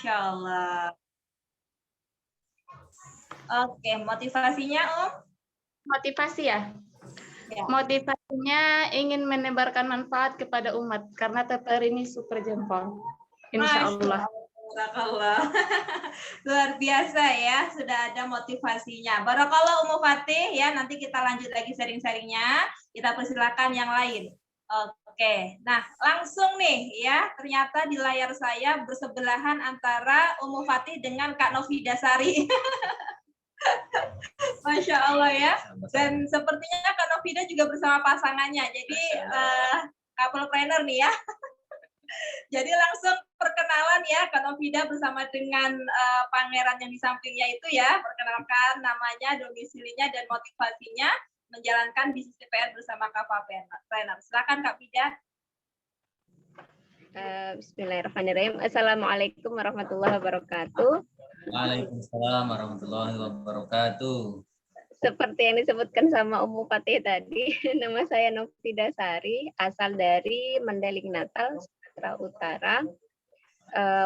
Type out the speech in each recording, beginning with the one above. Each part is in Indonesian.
Masya Allah. Oke, motivasinya Om? Motivasi ya? Ya. Motivasinya ingin menebarkan manfaat kepada umat karena TTR ini super jempol. Insya Allah. Barakallah. Luar biasa ya, sudah ada motivasinya. Barakallah Ummu Fatih ya, nanti kita lanjut lagi sharing-sharingnya. Kita persilakan yang lain. Oke, nah langsung nih ya, ternyata di layar saya bersebelahan antara Ummu Fatih dengan Kak Novida-Sari. Masya Allah ya. Dan sepertinya Kak Novida juga bersama pasangannya. Jadi couple planner nih ya. Jadi langsung perkenalan ya Kak Novida bersama dengan pangeran yang di sampingnya itu ya. Perkenalkan namanya, domisilinya, dan motivasinya menjalankan bisnis TPR bersama Kava Planner. Silakan Kak Vida. Bismillahirrahmanirrahim. Assalamualaikum warahmatullahi wabarakatuh. Waalaikumsalam warahmatullahi wabarakatuh. Seperti yang disebutkan sama Ummu Fatih tadi, nama saya Novida Sari, asal dari Mandailing Natal, Sumatera Utara.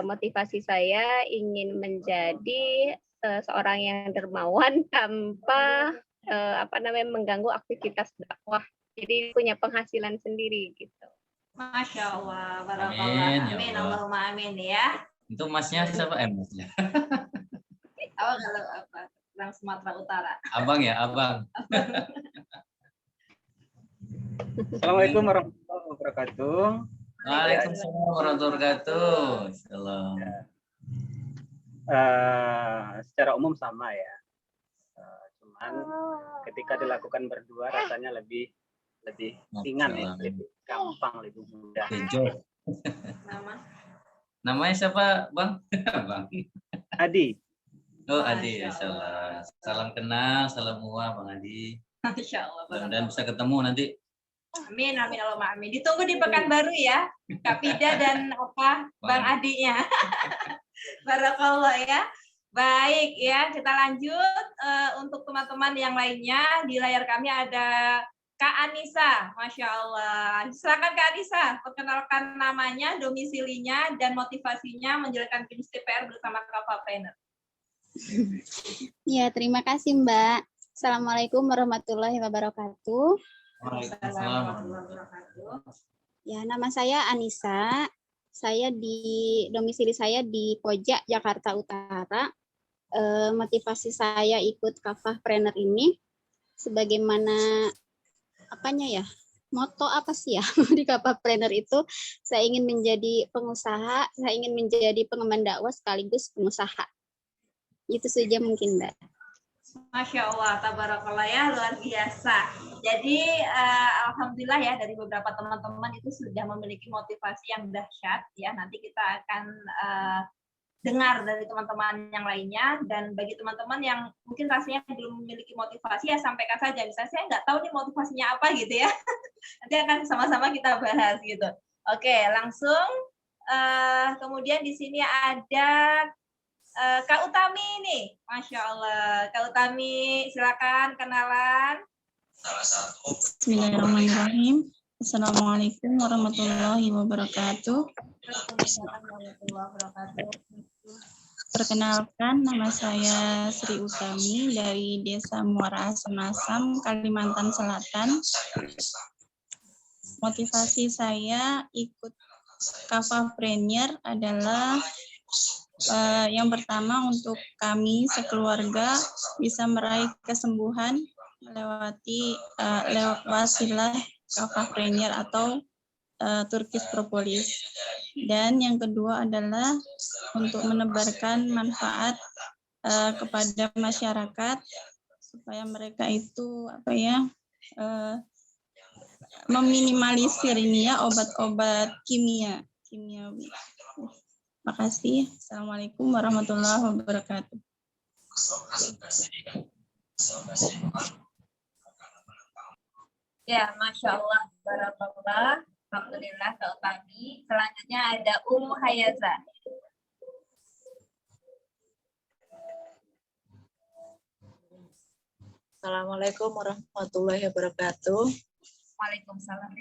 Motivasi saya ingin menjadi seorang yang dermawan tanpa mengganggu aktivitas dakwah. Jadi punya penghasilan sendiri gitu. Masya Allah, barakallah. Amin, Allahumma amin ya. Itu masnya siapa? Masnya. Kalau apa? Orang Sumatera Utara. Abang ya, abang. Assalamualaikum warahmatullahi wabarakatuh. Waalaikumsalam warahmatullahi wabarakatuh. Salam. Secara umum sama ya. Cuman ketika dilakukan berdua rasanya lebih ringan ya, lebih gampang, lebih mudah. Namanya siapa, Bang? Bang. Adi. Oh, Adi, salam. Salam kenal, salam uang, Bang Adi. Masya Allah. Mudah-mudahan bisa ketemu nanti. Amin, amin, Allahumma amin. Ditunggu di Pekanbaru ya, Kak Vida dan Bang Adinya. Barakallah ya. Baik ya, kita lanjut untuk teman-teman yang lainnya. Di layar kami ada Kak Anissa, Masya Allah. Silakan Kak Anissa, perkenalkan namanya, domisilinya, dan motivasinya menjalankan bisnis TPR bersama Kava Planner. Ya, terima kasih Mbak. Assalamualaikum warahmatullahi wabarakatuh. Waalaikumsalam warahmatullahi wabarakatuh. Ya, nama saya Anissa. Saya domisili saya di Koja, Jakarta Utara. Motivasi saya ikut Kava Planner ini sebagaimana moto apa sih ya di Kava Planner itu, saya ingin menjadi pengusaha, saya ingin menjadi pengemban dakwah sekaligus pengusaha. Itu saja mungkin Mbak. Masya Allah, tabarakallah ya, luar biasa. Jadi alhamdulillah ya, dari beberapa teman-teman itu sudah memiliki motivasi yang dahsyat ya. Nanti kita akan dengar dari teman-teman yang lainnya, dan bagi teman-teman yang mungkin rasanya belum memiliki motivasi ya sampaikan saja. Misalnya saya nggak tahu nih motivasinya apa gitu ya. Nanti akan sama-sama kita bahas gitu. Oke, langsung kemudian di sini ada Kak Utami nih, Masya Allah. Kak Utami, silakan kenalan. Bismillahirrahmanirrahim. Assalamualaikum warahmatullahi wabarakatuh. Perkenalkan, nama saya Sri Utami dari Desa Muara Asem Asam, Kalimantan Selatan. Motivasi saya ikut Kava Planner adalah yang pertama, untuk kami sekeluarga bisa meraih kesembuhan melewati lewat wasilah Kava Planner atau Turkish Propolis. Dan yang kedua adalah untuk menebarkan manfaat kepada masyarakat supaya mereka itu meminimalisir ini ya obat-obat kimiawi. Makasih. Assalamualaikum warahmatullahi wabarakatuh. Ya, Masya Allah, barakallah. Alhamdulillah, Kak Utami. Selanjutnya ada Ummu Hayaza. Assalamualaikum warahmatullahi wabarakatuh. Waalaikumsalam.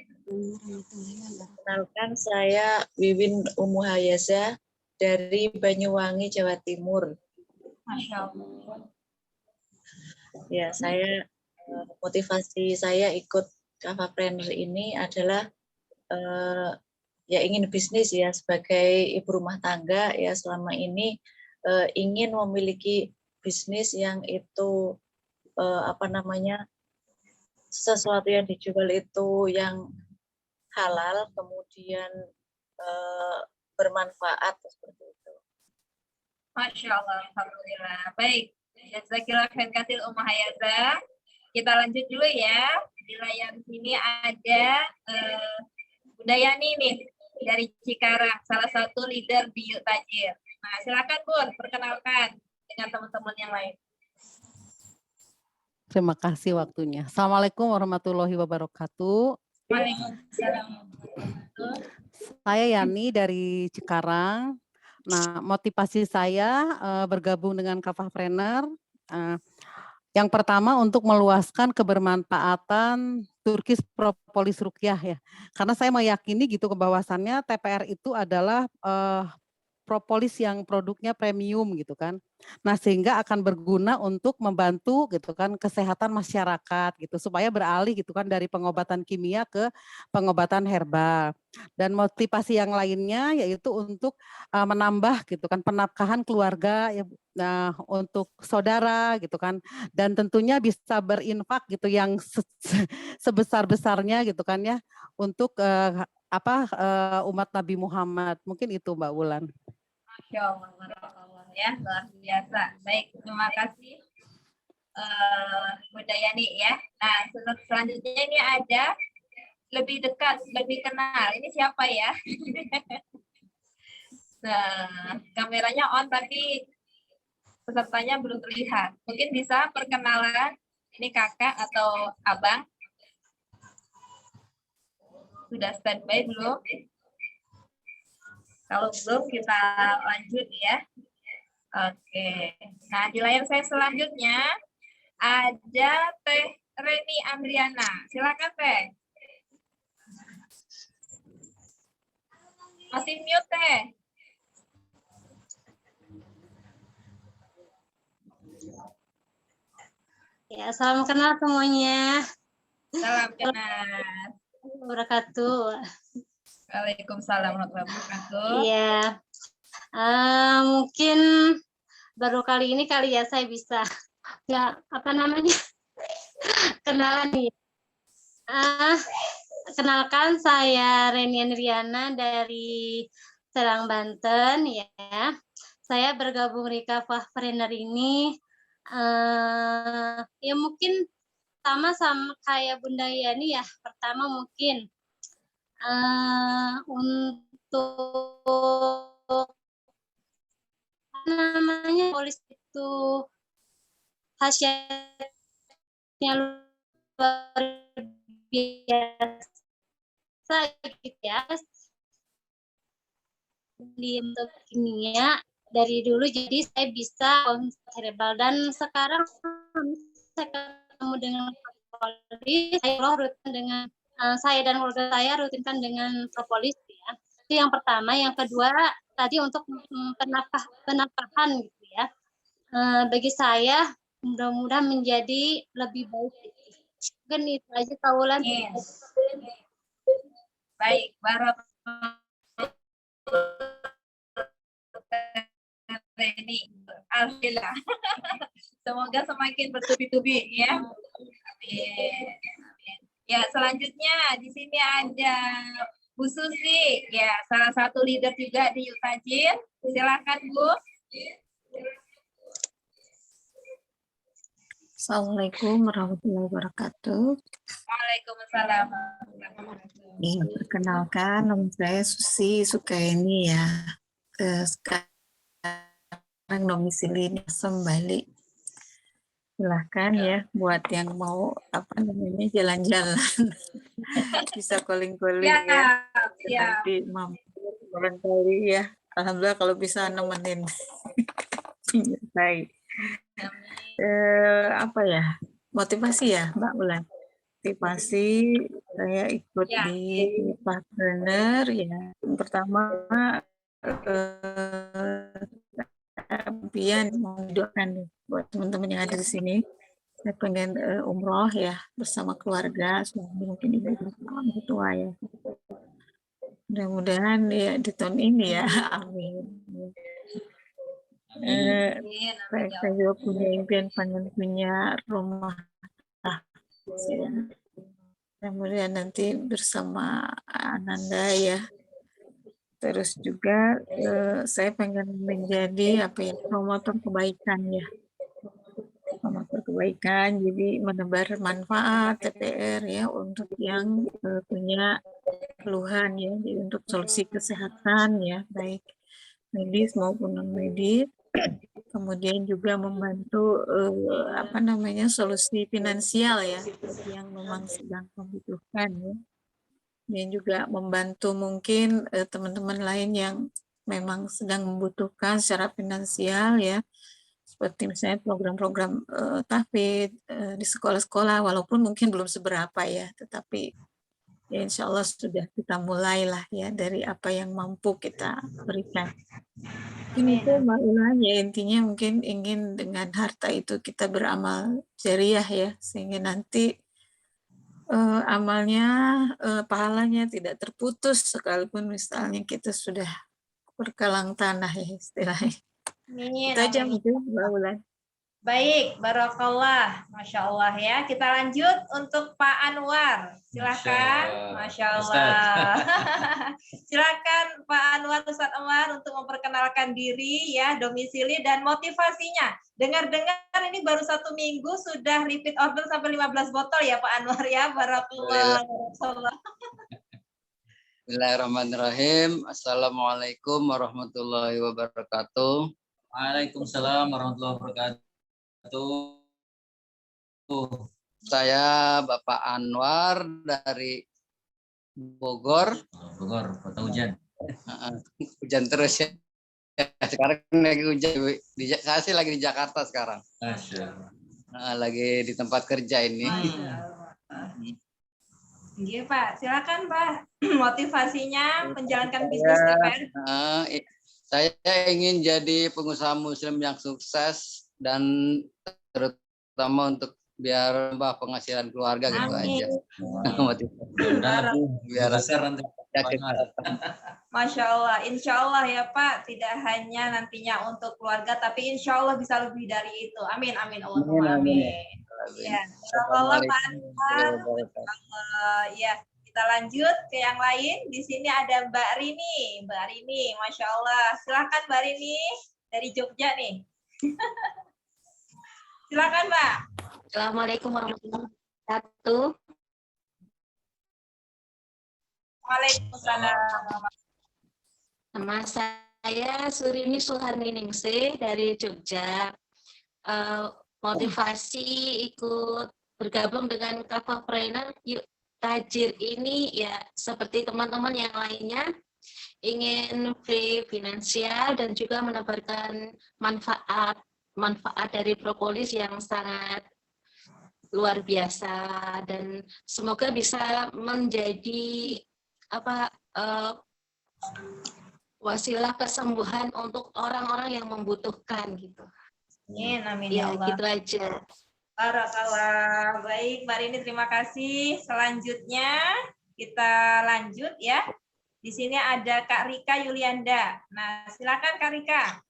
Kenalkan, saya Wiwin Ummu Hayaza dari Banyuwangi, Jawa Timur. Masya Allah. Ya, saya motivasi saya ikut Kakapreneur ini adalah ya ingin bisnis ya, sebagai ibu rumah tangga ya, selama ini ingin memiliki bisnis yang itu sesuatu yang dijual itu yang halal, kemudian bermanfaat seperti itu. Masya Allah, alhamdulillah. Baik, jazakillah khairan katsir Ummu Hayaza. Kita lanjut dulu ya. Di layar sini ada Bunda Yani nih dari Cikarang, salah satu leader di Yuk Tajir. Nah, silakan Bun, perkenalkan dengan teman-teman yang lain. Terima kasih waktunya. Assalamualaikum warahmatullahi wabarakatuh. Waalaikumsalam. Saya Yani dari Cikarang. Nah, motivasi saya bergabung dengan Kakapreneur. Yang pertama untuk meluaskan kebermanfaatan Turkish Propolis Ruqyah ya. Karena saya meyakini gitu bahwasannya TPR itu adalah propolis yang produknya premium gitu kan. Nah, sehingga akan berguna untuk membantu gitu kan kesehatan masyarakat gitu supaya beralih gitu kan dari pengobatan kimia ke pengobatan herbal. Dan motivasi yang lainnya yaitu untuk menambah gitu kan penafkahan keluarga ya, nah, untuk saudara gitu kan, dan tentunya bisa berinfak gitu yang sebesar-besarnya gitu kan ya untuk umat Nabi Muhammad. Mungkin itu Mbak Wulan. Masya Allah, ya, luar biasa. Baik, terima kasih Bunda Yani ya. Nah, selanjutnya ini ada lebih dekat, lebih kenal. Ini siapa ya? Nah, kameranya on tapi pesertanya belum terlihat. Mungkin bisa perkenalan, ini kakak atau abang? Sudah standby belum? Kalau belum kita lanjut ya. Oke. Nah, di layar saya selanjutnya ada Teh Reni Andriana. Silakan Teh. Masih mute Teh. Ya, salam kenal semuanya. Salam kenal. Wabarakatuh. Waalaikumsalam warahmatullahi wabarakatuh. Iya. Mungkin baru kali ini kali ya saya bisa kenalan nih. Kenalkan saya Reni Andriana dari Serang, Banten ya. Saya bergabung di Kakapreneur ini ya mungkin sama kayak Bunda Yani ya. Pertama mungkin untuk polis itu khasiatnya luar biasa gitu ya, di untuk kimia dari dulu, jadi saya bisa herbal. Dan sekarang saya ketemu dengan propolis, saya rutin dengan saya dan keluarga saya rutinkan dengan propolis ya. Itu yang pertama. Yang kedua tadi untuk penafkahan gitu ya. Bagi saya mudah-mudahan menjadi lebih baik. Mungkin itu aja Kak Wulan. Yes. Baik, ini alhamdulillah. Semoga semakin bertubi-tubi ya. Amin. Ya, selanjutnya di sini ada Bu Susi, ya, salah satu leader juga di Yuk Tajir. Silakan Bu. Assalamualaikum warahmatullahi wabarakatuh. Waalaikumsalam. Perkenalkan, nama saya Susi Sukaini ya. Sekarang domisili Bali. Silahkan ya buat yang mau jalan-jalan, bisa calling-calling ya. Nanti mampir barangkali ya. Alhamdulillah kalau bisa nemenin. Baik. Motivasi ya Mbak Ulan. Motivasi saya ikut di Kakapreneur ya. Pertama impian mau doakan nih buat teman-teman yang ada di sini. Saya pengen umroh ya bersama keluarga, suami mungkin ibu orang tua ya. Mudah-mudahan ya di tahun ini ya, amin. Saya juga punya impian pengen punya rumah ya. Kemudian nanti bersama Ananda ya. Terus juga saya pengen menjadi promotor kebaikan ya. Promotor kebaikan, jadi menebar manfaat TPR ya untuk yang punya keluhan ya, jadi untuk solusi kesehatan ya, baik medis maupun non medis. Kemudian juga membantu solusi finansial ya yang memang sedang membutuhkan ya. Dan juga membantu mungkin teman-teman lain yang memang sedang membutuhkan secara finansial ya. Seperti misalnya program-program tahfidz di sekolah-sekolah, walaupun mungkin belum seberapa ya, tetapi ya insya Allah sudah kita mulailah ya dari apa yang mampu kita berikan. Ini itu Mbak Ulan ya, intinya mungkin ingin dengan harta itu kita beramal jariah ya, sehingga nanti amalnya, pahalanya tidak terputus sekalipun misalnya kita sudah berkalang tanah ya istilahnya. Itu aja mungkin Mbak Ulan. Baik, Barakallah, Masya Allah ya. Kita lanjut untuk Pak Anwar. Silakan, Masya Allah. Silakan Pak Anwar, Ustadz Anwar untuk memperkenalkan diri ya, domisili dan motivasinya. Dengar-dengar ini baru 1 minggu sudah repeat order sampai 15 botol ya Pak Anwar ya. Barakallah. Bismillahirrahmanirrahim. Assalamualaikum warahmatullahi wabarakatuh. Waalaikumsalam warahmatullahi wabarakatuh. Saya Bapak Anwar dari Bogor. Bogor, kota hujan. Hujan terus ya. Sekarang lagi hujan. Saya sih lagi di Jakarta sekarang. Lagi di tempat kerja ini. Iya Pak, silakan Pak. Motivasinya menjalankan bisnis TPR. Saya ingin jadi pengusaha muslim yang sukses dan terutama untuk biar penghasilan keluarga gitu aja. Biar besar nanti. Masya Allah, insya Allah ya Pak, tidak hanya nantinya untuk keluarga, tapi insya Allah bisa lebih dari itu. Amin, amin, Allahumma amin. Ya, Allah Pak Anwar. Ya, kita lanjut ke yang lain. Di sini ada Mbak Rini. Mbak Rini, Masya Allah. Silakan Mbak Rini dari Jogja nih. Silakan Mbak. Assalamualaikum warahmatullahi wabarakatuh. Waalaikumsalam. Nama saya Surini Suharniningsih dari Jogja. Motivasi ikut bergabung dengan Kafahpreneur Yuk Tajir ini ya seperti teman-teman yang lainnya ingin free finansial dan juga menebarkan manfaat dari propolis yang sangat luar biasa dan semoga bisa menjadi wasilah kesembuhan untuk orang-orang yang membutuhkan gitu. Amin, amin ya ya Allah. Gitu aja. Barakallah. Baik, Mbak Rini terima kasih. Selanjutnya kita lanjut ya. Di sini ada Kak Rika Yulianda. Nah, silakan Kak Rika.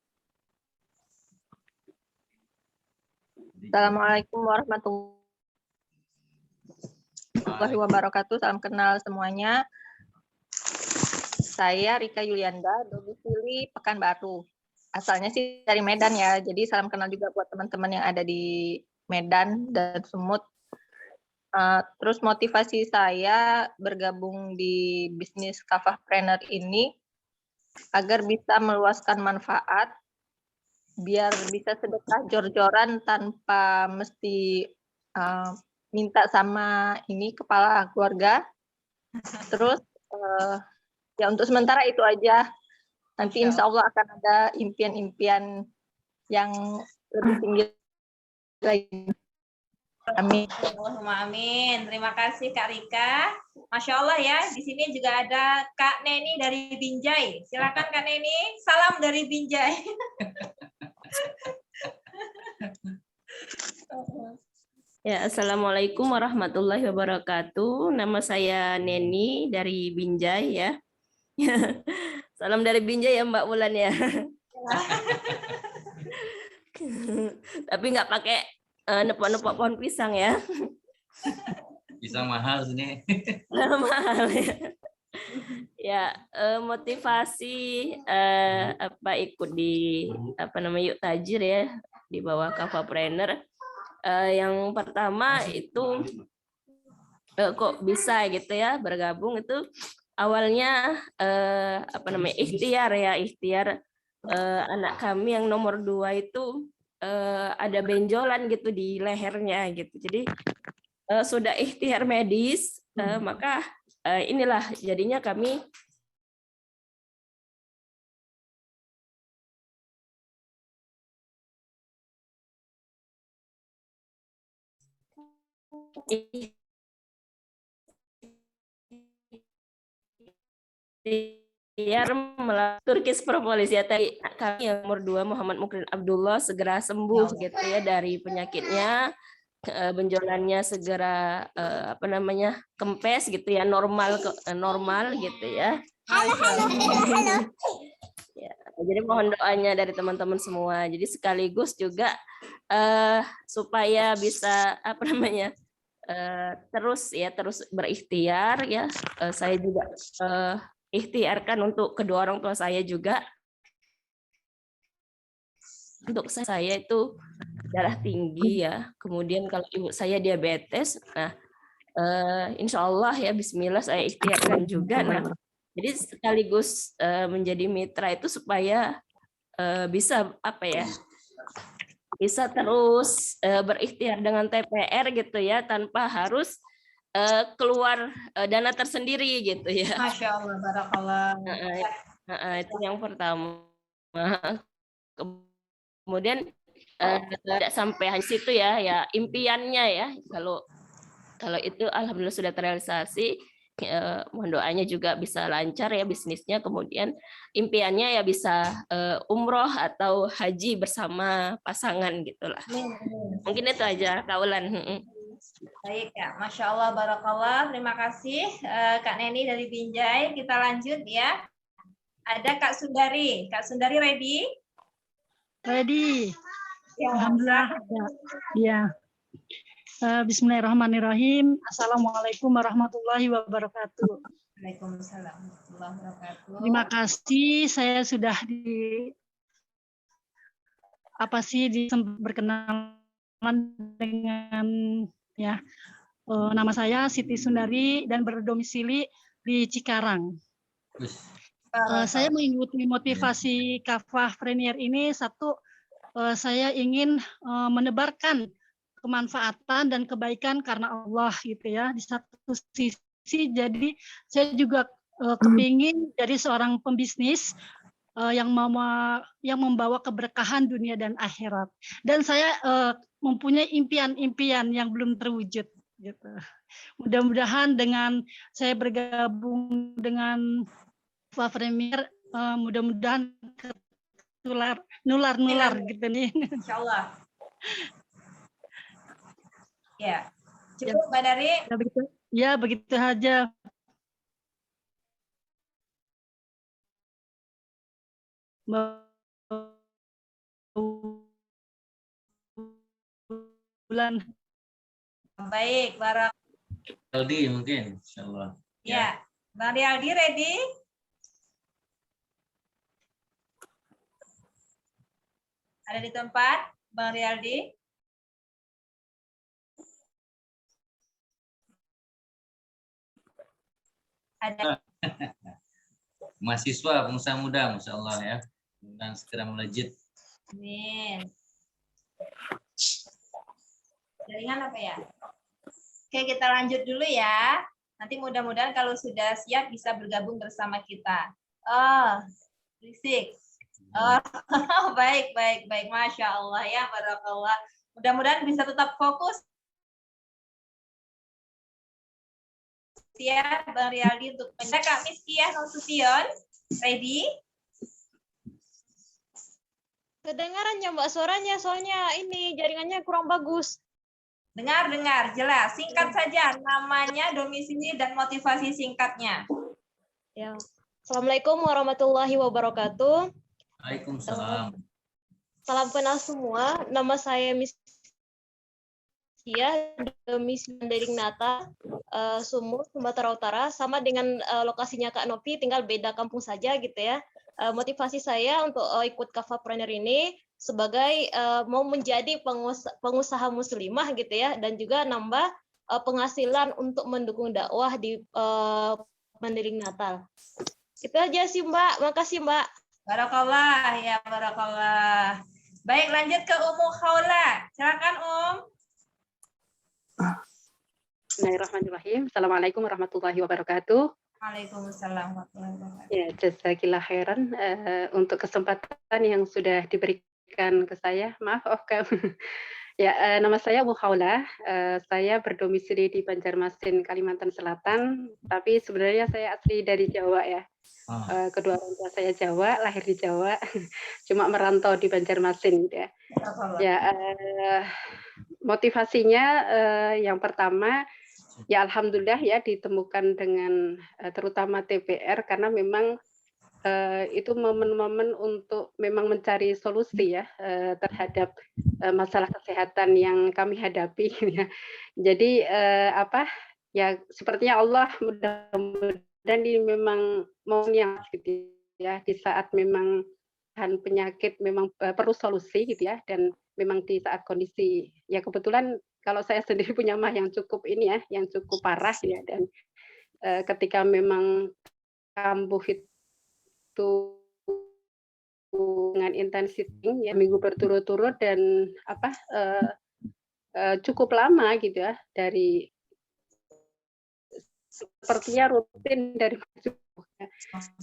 Assalamualaikum warahmatullahi wabarakatuh. Salam kenal semuanya. Saya Rika Yulianda, domisili Pekanbaru. Asalnya sih dari Medan ya, jadi salam kenal juga buat teman-teman yang ada di Medan dan Sumut. Terus motivasi saya bergabung di bisnis Kafahpreneur ini agar bisa meluaskan manfaat, biar bisa sedekah jor-joran tanpa mesti minta sama ini kepala keluarga. Terus ya untuk sementara itu aja. Nanti insya Allah akan ada impian-impian yang lebih tinggi lagi. Amin. Allahumma amin. Terima kasih Kak Rika. Masya Allah ya, di sini juga ada Kak Neni dari Binjai. Silakan Kak Neni, salam dari Binjai. Ya, Assalamualaikum warahmatullahi wabarakatuh. Nama saya Neni dari Binjai ya. Salam dari Binjai ya Mbak Wulan ya. Tapi nggak pakai nepok-nepok pohon pisang ya. Pisang mahal sini. Mahal ya. Ya, motivasi apa ikut di apa namanya Yuk Tajir ya di bawah Kafapreneur. Yang pertama itu kok bisa gitu ya bergabung itu awalnya apa namanya ikhtiar anak kami yang nomor 2 itu ada benjolan gitu di lehernya gitu. Jadi sudah ikhtiar medis maka inilah jadinya kami ikhtiar melalui Turkish Propolis ya tadi kami yang nomor 2 Muhammad Mukrin Abdullah segera sembuh gitu ya dari penyakitnya, benjolannya segera apa namanya kempes gitu ya normal gitu ya. Ya, jadi mohon doanya dari teman-teman semua. Jadi sekaligus juga supaya bisa apa namanya terus berikhtiar ya. Saya juga ikhtiarkan untuk kedua orang tua saya juga. Untuk saya itu darah tinggi ya. Kemudian kalau ibu saya diabetes, nah insya Allah ya Bismillah saya ikhtiarkan juga. Nah, jadi sekaligus menjadi mitra itu supaya bisa apa ya? Bisa terus berikhtiar dengan TPR gitu ya tanpa harus keluar dana tersendiri gitu ya. Masya Allah, barakallah. Itu yang pertama. Kemudian tidak sampai hanya situ ya impiannya ya kalau itu alhamdulillah sudah terrealisasi. Mohon doanya juga bisa lancar ya bisnisnya, kemudian impiannya ya bisa umroh atau haji bersama pasangan gitulah. Mungkin itu aja Kaulan. Baik ya, Masya Allah, barakallah. Terima kasih Kak Neni dari Binjai. Kita lanjut ya. Ada Kak Sundari. Kak Sundari ready? Ready. Ya, Alhamdulillah. Ya. Bismillahirrahmanirrahim. Assalamualaikum warahmatullahi wabarakatuh. Waalaikumsalam warahmatullahi wabarakatuh. Terima kasih saya sudah berkenalan dengan ya nama saya Siti Sundari dan berdomisili di Cikarang. Saya mengikuti motivasi Kafapreneur ini satu saya ingin menebarkan kemanfaatan dan kebaikan karena Allah gitu ya. Di satu sisi jadi saya juga kepingin jadi seorang pembisnis yang membawa keberkahan dunia dan akhirat. Dan saya mempunyai impian-impian yang belum terwujud gitu. Mudah-mudahan dengan saya bergabung dengan Kafapreneur mudah-mudahan nular gitu nih. Insyaallah. Ya, cukup Mbak Dari. Ya begitu saja. Bulan. Baik, Barak. Aldi mungkin, insyaallah. Ya, Bang Aldi ready? Ada di tempat, Bang Rialdi? Ada. Mahasiswa, pengusaha muda, Masya Allah ya. Dan segera melejit. Amin. Jaringan apa ya? Oke, kita lanjut dulu ya. Nanti mudah-mudahan kalau sudah siap bisa bergabung bersama kita. Oh, berisik. Oh, baik. Masya Allah ya, barakallah. Mudah-mudahan bisa tetap fokus ya Bang Riyaldi untuk Kak Miskiah Nasution. Ready? Kedengarannya Mbak suaranya, soalnya ini jaringannya kurang bagus. Dengar, jelas. Singkat saja namanya, domisili, dan motivasi singkatnya. Ya. Assalamualaikum warahmatullahi wabarakatuh. Waalaikumsalam. Salam kenal semua. Nama saya Miskiah, domisili Mandeling Nata, Sumut, Sumatera Utara. Sama dengan lokasinya Kak Novi, tinggal beda kampung saja gitu ya. Motivasi saya untuk ikut Kafapreneur ini sebagai mau menjadi pengusaha muslimah gitu ya, dan juga nambah penghasilan untuk mendukung dakwah di Mandeling Natal. Itu aja sih Mbak, makasih Mbak. Barakallah, ya barakallah. Baik, lanjut ke Ummu Khawla. Silakan Bismillahirrahmanirrahim. Assalamualaikum warahmatullahi wabarakatuh. Waalaikumsalam warahmatullahi wabarakatuh. Ya, jazakillah khairan untuk kesempatan yang sudah diberikan ke saya. Maaf, Ya, nama saya Ummu Khawla. Saya berdomisili di Banjarmasin, Kalimantan Selatan. Tapi sebenarnya saya asli dari Jawa ya. Kedua orang tua saya Jawa, lahir di Jawa, cuma merantau di Banjarmasin gitu ya. Ya, motivasinya yang pertama, ya alhamdulillah ya ditemukan dengan terutama TPR karena memang itu momen-momen untuk memang mencari solusi ya terhadap masalah kesehatan yang kami hadapi ya. Jadi ya sepertinya Allah mudah-mudahan ini memang momen yang gitu ya, di saat memang penyakit memang perlu solusi gitu ya, dan memang di saat kondisi ya kebetulan kalau saya sendiri punya mah yang cukup ini ya, yang cukup parah ya, dan ketika memang kambuh itu dengan intensitas ya minggu berturut-turut dan cukup lama gitu ya, dari sepertinya rutin dari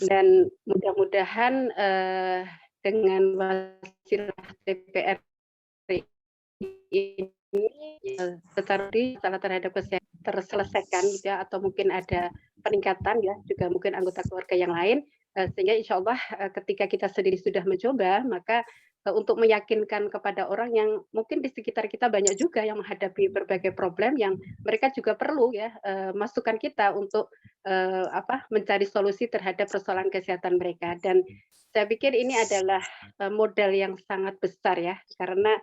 dan mudah-mudahan dengan wasilah TPR ini secara terhadap kesehatan terselesaikan gitu ya, atau mungkin ada peningkatan ya, juga mungkin anggota keluarga yang lain, sehingga insya Allah ketika kita sendiri sudah mencoba, maka untuk meyakinkan kepada orang yang mungkin di sekitar kita banyak juga yang menghadapi berbagai problem yang mereka juga perlu ya masukan kita untuk mencari solusi terhadap persoalan kesehatan mereka. Dan saya pikir ini adalah modal yang sangat besar ya, karena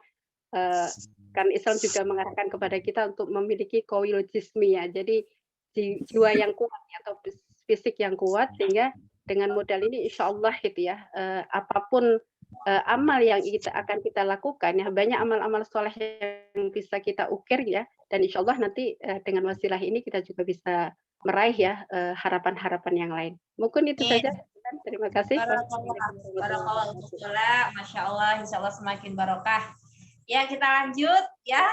kan Islam juga mengarahkan kepada kita untuk memiliki qawiyyul jismi ya, jadi jiwa yang kuat atau fisik yang kuat, sehingga dengan modal ini insya Allah gitu ya, apapun amal yang akan kita lakukan ya, banyak amal-amal soleh yang bisa kita ukir ya, dan insya Allah nanti dengan wasilah ini kita juga bisa meraih ya harapan-harapan yang lain. Mungkin itu saja. Terima kasih. Barakallah, Masya Allah, insya Allah semakin barokah. Ya, kita lanjut ya.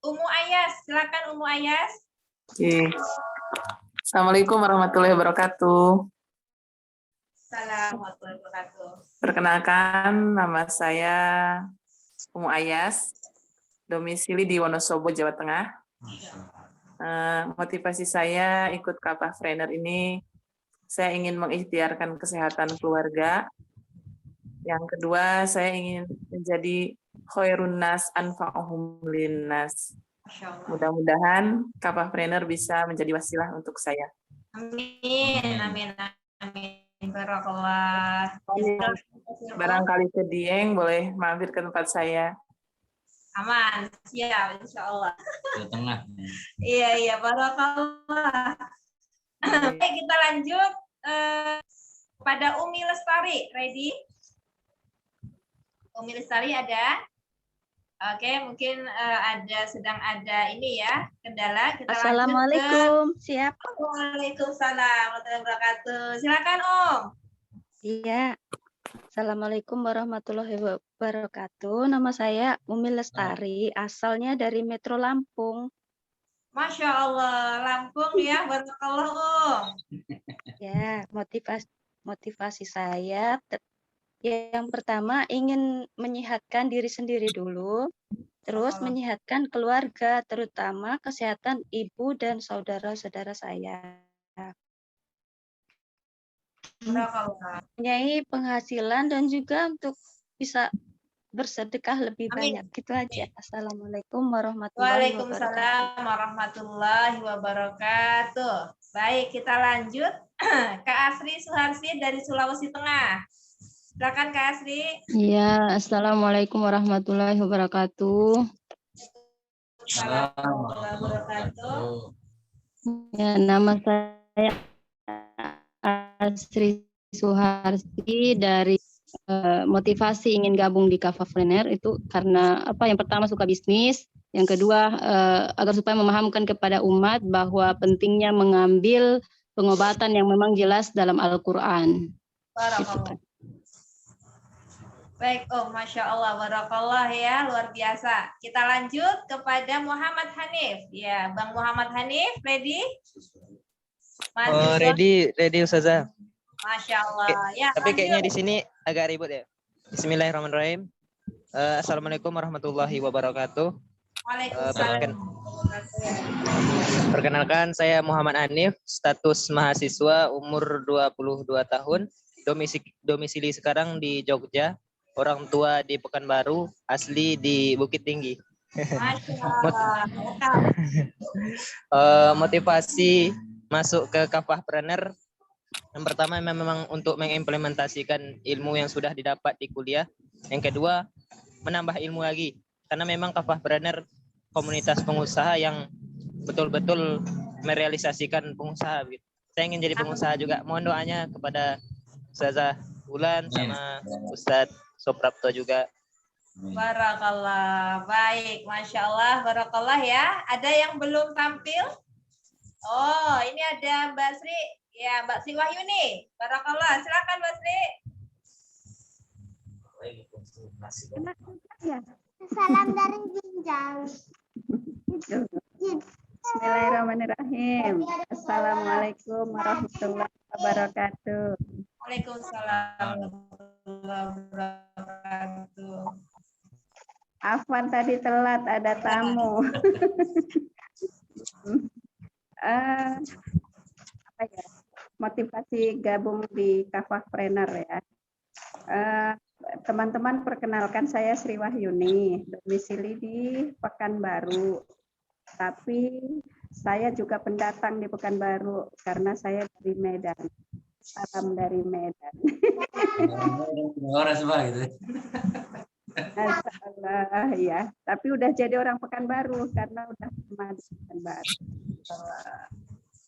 Ummu Ayas, silakan Ummu Ayas. Oke. Assalamualaikum warahmatullahi wabarakatuh. Assalamualaikum warahmatullahi wabarakatuh. Perkenalkan, nama saya Ummu Ayas, domisili di Wonosobo, Jawa Tengah. Motivasi saya ikut Kafapreneur ini, saya ingin mengikhtiarkan kesehatan keluarga. Yang kedua, saya ingin menjadi khairun nas anfa'uhum linnas. Mudah-mudahan Kafapreneur bisa menjadi wasilah untuk saya. Amin, amin, amin. Barakallah. Barangkali ke Dieng, boleh mampir ke tempat saya. Aman, siap, insya Allah. Ke tengah. Iya, barakallah. Baik, kita lanjut pada Umi Lestari. Ready? Umi Lestari ada? Oke, mungkin sedang ada ini ya, kendala. Kita Assalamualaikum, siap. Waalaikumsalam warahmatullahi wabarakatuh. Silakan Om. Iya. Assalamualaikum warahmatullahi wabarakatuh. Nama saya Umi Lestari, asalnya dari Metro Lampung. Masya Allah, Lampung ya, barakallah Om. Ya, motivasi saya yang pertama ingin menyehatkan diri sendiri dulu, terus menyehatkan keluarga, terutama kesehatan ibu dan saudara-saudara saya. mempunyai penghasilan dan juga untuk bisa bersedekah lebih banyak. Gitu aja. Assalamualaikum warahmatullahi wabarakatuh. Waalaikumsalam warahmatullahi wabarakatuh. Baik, kita lanjut. Kak Asri Suharsi dari Sulawesi Tengah. Silakan Kak Asri. Iya, assalamualaikum warahmatullahi wabarakatuh. Ya, nama saya Asri Suharsi dari motivasi ingin gabung di Kafafrener itu karena yang pertama suka bisnis, yang kedua agar supaya memahamkan kepada umat bahwa pentingnya mengambil pengobatan yang memang jelas dalam Al-Quran. Barakallah. Baik, Masya Allah, barakallah ya, luar biasa. Kita lanjut kepada Muhammad Hanif. Ya, Bang Muhammad Hanif, ready? Ready Ustazah. Masya Allah. Ya, tapi kayaknya lanjut. di sini agak ribut ya. Bismillahirrahmanirrahim. Assalamualaikum warahmatullahi wabarakatuh. Waalaikumsalam. Perkenalkan, saya Muhammad Hanif, status mahasiswa, umur 22 tahun, domisili sekarang di Jogja, orang tua di Pekanbaru, asli di Bukit Tinggi. Motivasi masuk ke Kafahpreneur, yang pertama memang untuk mengimplementasikan ilmu yang sudah didapat di kuliah. Yang kedua, menambah ilmu lagi. Karena memang Kafahpreneur komunitas pengusaha yang betul-betul merealisasikan pengusaha. Saya ingin jadi pengusaha juga. Mohon doanya kepada Ustazah Ulan sama Ustadz Soprapto juga. Barakallah. Baik, Masya Allah, barakallah ya. Ada yang belum tampil? Oh, ini ada Mbak Sri. Ya, Mbak Sri Wahyuni. Barakallah. Silakan Mbak Sri. Salam dari Jinjang. Bismillahirrahmanirrahim. Assalamualaikum warahmatullahi wabarakatuh. Waalaikumsalam warahmatullahi wabarakatuh. Afwan tadi telat, ada tamu. Motivasi gabung di Kafahpreneur ya. Teman-teman, perkenalkan saya Sri Wahyuni, domisili di Pekanbaru. Tapi saya juga pendatang di Pekanbaru karena saya dari Medan. Salam dari Medan. Orang semua gitu. Masalah, ya. Tapi udah jadi orang Pekanbaru karena udah lama di Pekanbaru.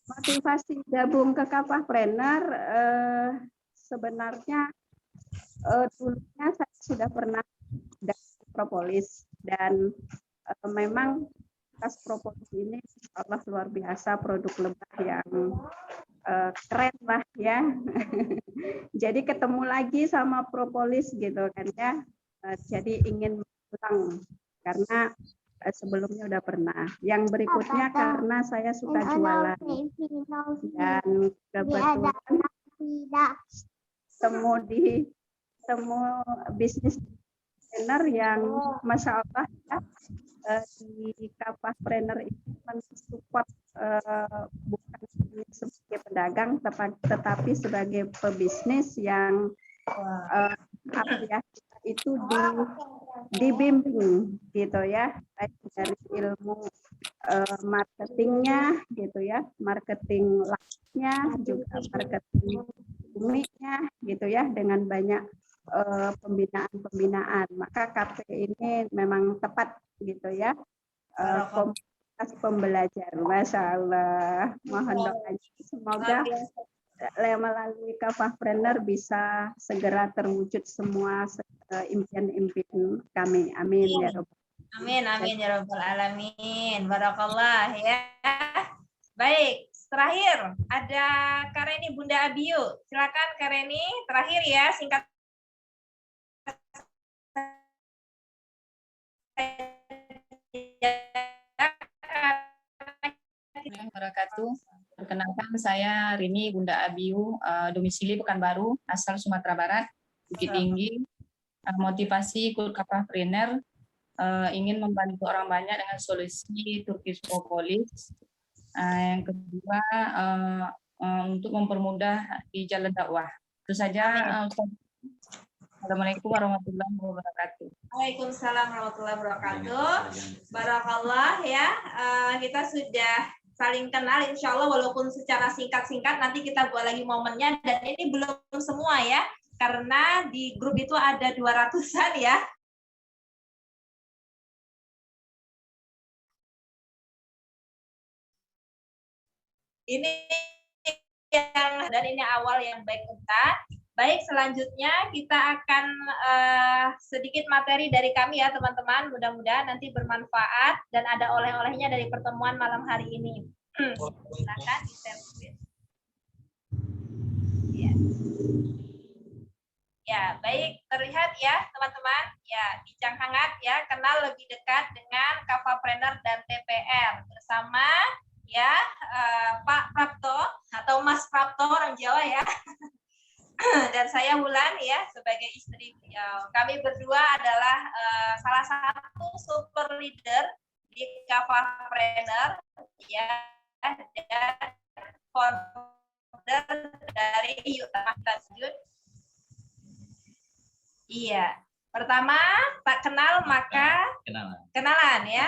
Motivasi gabung ke Kafahpreneur sebenarnya dulunya saya sudah pernah dari propolis dan memang kas propolis ini Allah luar biasa, produk lebah yang keren lah ya. Jadi ketemu lagi sama propolis gitu kan ya. Jadi ingin pulang karena sebelumnya udah pernah. Yang berikutnya karena saya suka jualan dan kebetulan temu bisnis trainer yang Masya Allah ya, di Kafahpreneur ini mensupport bukan sebagai pedagang tetapi sebagai pebisnis yang itu dibimbing gitu ya, baik dari ilmu marketingnya gitu ya, marketing live-nya juga marketing buminya gitu ya, dengan banyak pembinaan. Maka KP ini memang tepat gitu ya, komunitas pembelajar. Masya Allah, mohon doanya semoga melalui Kafahpreneur bisa segera terwujud semua impian-impian kami. Amin ya Rabbal. Amin, amin ya Rabbal Alamin. Barakallah ya. Baik, terakhir ada Kak Reni Bunda Abiyu. Silakan Kak Reni, terakhir ya, singkat. Wabarakatuh. Perkenalkan, saya Rini Bunda Abiyu, domisili Pekanbaru, asal Sumatera Barat, Bukit Tinggi. Motivasi ikut Kafahpreneur, ingin membantu orang banyak dengan solusi Turkish Propolis. Yang kedua, untuk mempermudah di jalan dakwah. Itu saja, Ustaz. Assalamualaikum warahmatullahi wabarakatuh. Waalaikumsalam warahmatullahi wabarakatuh. Barakallah ya. Kita sudah saling kenal insya Allah walaupun secara singkat-singkat, nanti kita buat lagi momennya, dan ini belum semua ya. Karena di grup itu ada 200-an ya. Ini yang, dan ini awal yang baik kita. Baik, selanjutnya kita akan sedikit materi dari kami ya teman-teman. Mudah-mudahan nanti bermanfaat dan ada oleh-olehnya dari pertemuan malam hari ini. Silakan di-share screen. Ya. Ya, baik, terlihat ya teman-teman. Ya, bincang hangat ya, kenal lebih dekat dengan Kafapreneur dan TPR bersama ya Pak Prapto atau Mas Prapto orang Jawa ya. Dan saya Wulan ya sebagai istri beliau. Kami berdua adalah salah satu super leader di Kafapreneur ya, dan founder dari Yuk Tasjud. Iya. Pertama, tak kenal maka kenalan ya.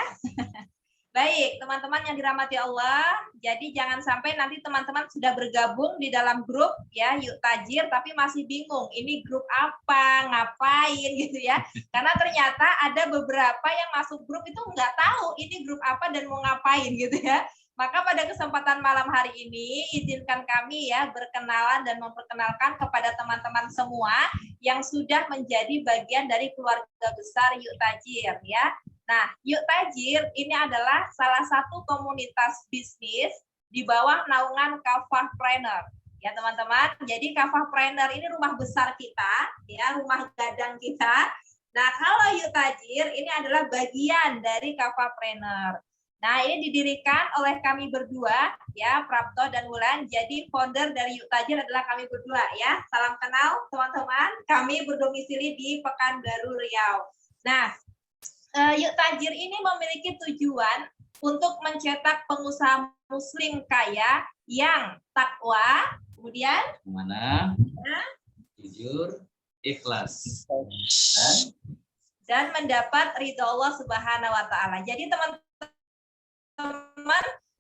Baik, teman-teman yang dirahmati Allah, jadi jangan sampai nanti teman-teman sudah bergabung di dalam grup ya Yuk Tajir, tapi masih bingung, ini grup apa, ngapain gitu ya. Karena ternyata ada beberapa yang masuk grup itu nggak tahu ini grup apa dan mau ngapain gitu ya. Maka pada kesempatan malam hari ini, izinkan kami ya berkenalan dan memperkenalkan kepada teman-teman semua yang sudah menjadi bagian dari keluarga besar Yuk Tajir ya. Nah, Yuk Tajir ini adalah salah satu komunitas bisnis di bawah naungan Kafapreneur. Ya, teman-teman. Jadi Kafapreneur ini rumah besar kita, ya, rumah gadang kita. Nah, kalau Yuk Tajir ini adalah bagian dari Kafapreneur. Nah, ini didirikan oleh kami berdua, ya, Prapto dan Wulan. Jadi founder dari Yuk Tajir adalah kami berdua, ya. Salam kenal, teman-teman. Kami berdomisili di Pekanbaru, Riau. Nah, Yuk Tajir ini memiliki tujuan untuk mencetak pengusaha muslim kaya yang takwa, kemudian jujur, ikhlas, dan mendapat ridho Allah Subhanahu wa taala. Jadi teman-teman,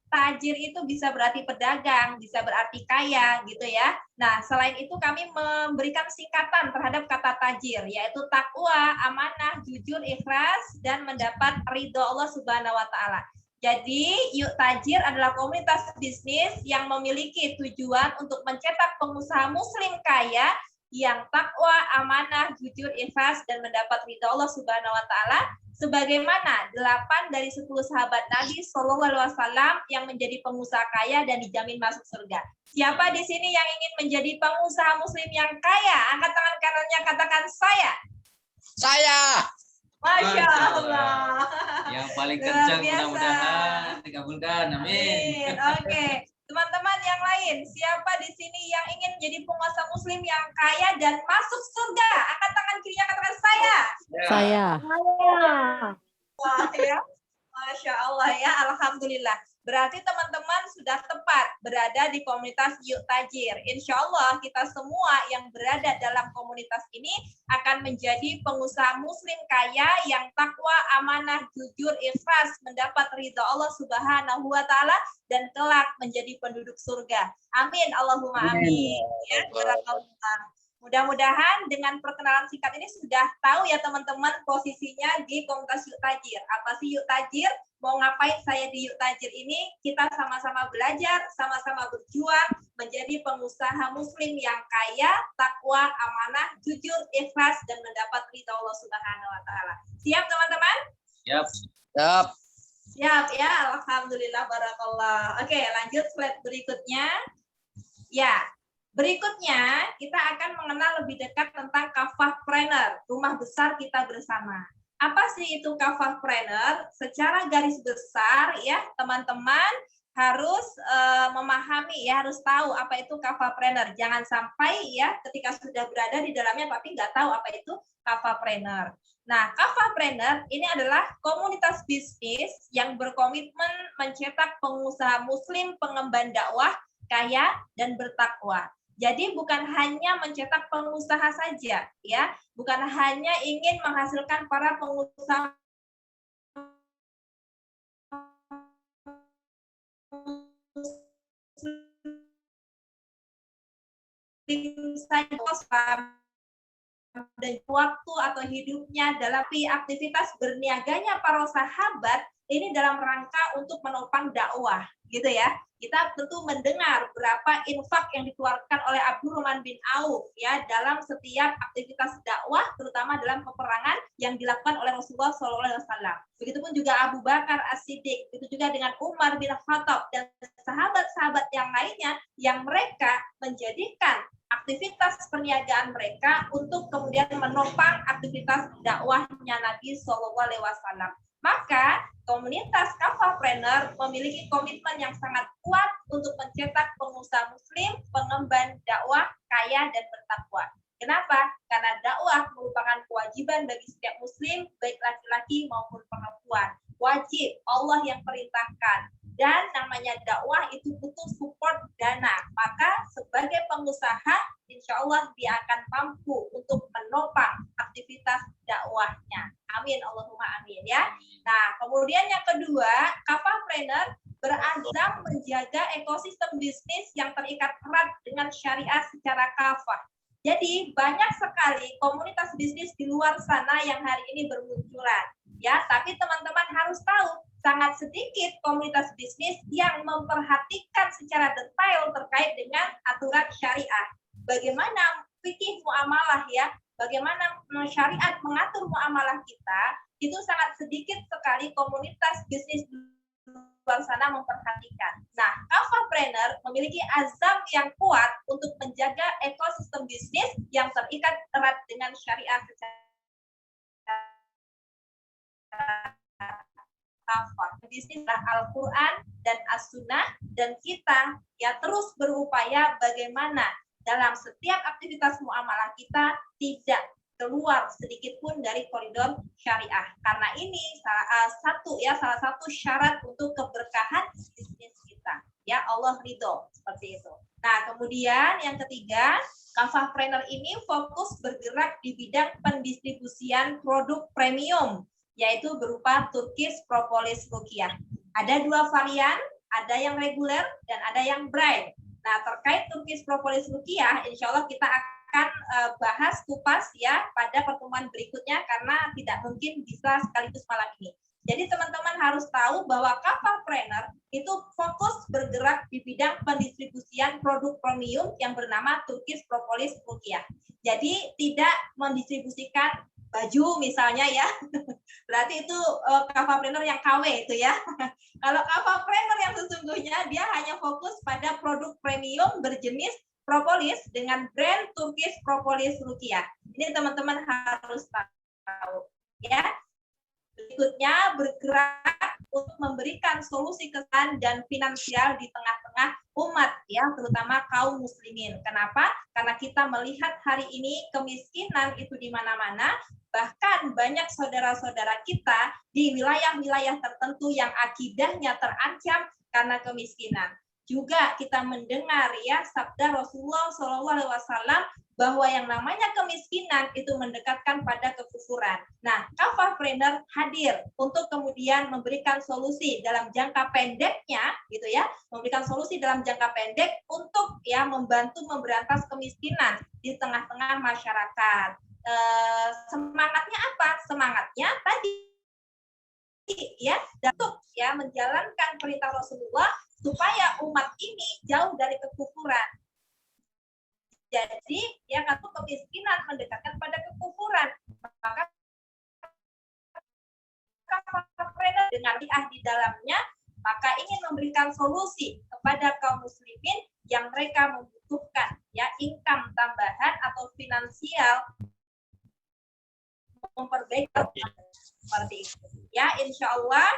tajir itu bisa berarti pedagang, bisa berarti kaya gitu ya. Nah, selain itu kami memberikan singkatan terhadap kata tajir, yaitu takwa, amanah, jujur, ikhlas, dan mendapat ridho Allah Subhanahu wa taala. Jadi, Yuk Tajir adalah komunitas bisnis yang memiliki tujuan untuk mencetak pengusaha muslim kaya yang takwa, amanah, jujur, ikhlas, dan mendapat ridho Allah Subhanahu wa taala, sebagaimana 8 dari 10 sahabat Nabi Shallallahu Alaihi Wasallam yang menjadi pengusaha kaya dan dijamin masuk surga. Siapa di sini yang ingin menjadi pengusaha muslim yang kaya? Angkat tangan kanannya, katakan saya. Saya. Masya Allah. Yang paling kencang mudah-mudahan dikabulkan. Amin. Oke. Teman-teman yang lain, siapa di sini yang ingin menjadi pengusaha muslim yang kaya dan masuk surga? Angkat tangan kirinya, katakan saya. Saya. Wah, ya. Masya Allah ya, Alhamdulillah. Berarti teman-teman sudah tepat berada di komunitas Yuk Tajir. Insya Allah kita semua yang berada dalam komunitas ini akan menjadi pengusaha muslim kaya yang takwa, amanah, jujur, ikhlas, mendapat ridha Allah Subhanahu wa taala dan kelak menjadi penduduk surga. Amin, Allahumma amin. Ya, barakallah. Mudah-mudahan dengan perkenalan singkat ini sudah tahu ya teman-teman posisinya di komunitas Yuk Tajir. Apa sih Yuk Tajir? Mau ngapain saya di Yuk Tajir ini? Kita sama-sama belajar, sama-sama berjuang menjadi pengusaha muslim yang kaya, takwa, amanah, jujur, ikhlas, dan mendapat ridha Allah Subhanahu wa taala. Siap teman-teman? Siap. Siap. Siap ya, alhamdulillah, barakallah. Oke, lanjut slide berikutnya. Ya. Berikutnya, kita akan mengenal lebih dekat tentang Kafapreneur, rumah besar kita bersama. Apa sih itu Kafapreneur? Secara garis besar ya, teman-teman harus memahami ya, harus tahu apa itu Kafapreneur. Jangan sampai ya ketika sudah berada di dalamnya tapi nggak tahu apa itu Kafapreneur. Nah, Kafapreneur ini adalah komunitas bisnis yang berkomitmen mencetak pengusaha muslim pengemban dakwah kaya, dan bertakwa. Jadi bukan hanya mencetak pengusaha saja, ya, bukan hanya ingin menghasilkan para pengusaha dan waktu atau hidupnya dalam aktivitas berniaganya para sahabat ini dalam rangka untuk menopang dakwah, gitu ya. Kita tentu mendengar berapa infak yang dikeluarkan oleh Abdurrahman bin Auf ya dalam setiap aktivitas dakwah, terutama dalam peperangan yang dilakukan oleh Rasulullah SAW. Begitupun juga Abu Bakar As-Siddiq, begitu juga dengan Umar bin Khattab dan sahabat-sahabat yang lainnya yang mereka menjadikan aktivitas perniagaan mereka untuk kemudian menopang aktivitas dakwahnya Nabi SAW. Maka komunitas Kafahpreneur memiliki komitmen yang sangat kuat untuk mencetak pengusaha muslim, pengemban dakwah, kaya, dan bertakwa. Kenapa? Karena dakwah merupakan kewajiban bagi setiap muslim, baik laki-laki maupun perempuan. Wajib, Allah yang perintahkan. Dan namanya dakwah itu butuh support dana. Maka sebagai pengusaha, insya Allah dia akan mampu untuk menopang aktivitas dakwahnya. Amin, Allahumma amin ya. Nah, kemudian yang kedua, Kafahpreneur berazam menjaga ekosistem bisnis yang terikat erat dengan syariah secara kafah. Jadi banyak sekali komunitas bisnis di luar sana yang hari ini bermunculan. Ya, tapi teman-teman harus tahu sangat sedikit komunitas bisnis yang memperhatikan secara detail terkait dengan aturan syariah. Bagaimana fikih muamalah ya, bagaimana syariat mengatur muamalah kita, itu sangat sedikit sekali komunitas bisnis di luar sana memperhatikan. Nah, Kafahpreneur memiliki azam yang kuat untuk menjaga ekosistem bisnis yang terikat erat dengan syariah secara bisnislah Al-Quran dan As-Sunnah, dan kita ya terus berupaya bagaimana dalam setiap aktivitas muamalah kita tidak keluar sedikit pun dari koridor syariah. Karena ini salah satu syarat untuk keberkahan bisnis kita. Ya, Allah ridho seperti itu. Nah, kemudian yang ketiga, Kafahpreneur ini fokus bergerak di bidang pendistribusian produk premium, yaitu berupa Turkish Propolis Ruqyah. Ada dua varian, ada yang reguler dan ada yang brand. Nah, terkait Turkish Propolis Ruqyah, insya Allah kita akan bahas kupas ya pada pertemuan berikutnya karena tidak mungkin bisa sekaligus malam ini. Jadi teman-teman harus tahu bahwa Kafahpreneur itu fokus bergerak di bidang pendistribusian produk premium yang bernama Turkish Propolis Ruqyah. Jadi tidak mendistribusikan baju misalnya ya, berarti itu Kafahpreneur yang KW itu ya. Kalau Kafahpreneur yang sesungguhnya dia hanya fokus pada produk premium berjenis propolis dengan brand Turkish Propolis Ruqyah. Ini teman-teman harus tahu ya. Berikutnya bergerak untuk memberikan solusi kesan dan finansial di tengah-tengah umat ya, terutama kaum muslimin. Kenapa? Karena kita melihat hari ini kemiskinan itu di mana-mana, bahkan banyak saudara-saudara kita di wilayah-wilayah tertentu yang akidahnya terancam karena kemiskinan. Juga kita mendengar ya sabda Rasulullah SAW bahwa yang namanya kemiskinan itu mendekatkan pada kekufuran. Nah, Kafahpreneur hadir untuk kemudian memberikan solusi dalam jangka pendeknya, gitu ya, memberikan solusi dalam jangka pendek untuk ya membantu memberantas kemiskinan di tengah-tengah masyarakat. Semangatnya apa? Semangatnya tadi ya, untuk ya menjalankan perintah Rasulullah supaya umat ini jauh dari kekufuran. Jadi ya kalau kemiskinan mendekatkan pada kekufuran, maka Kafahpreneur dengan di dalamnya maka ingin memberikan solusi kepada kaum muslimin yang mereka membutuhkan ya income tambahan atau finansial memperbaiki seperti itu. Ya, insya Allah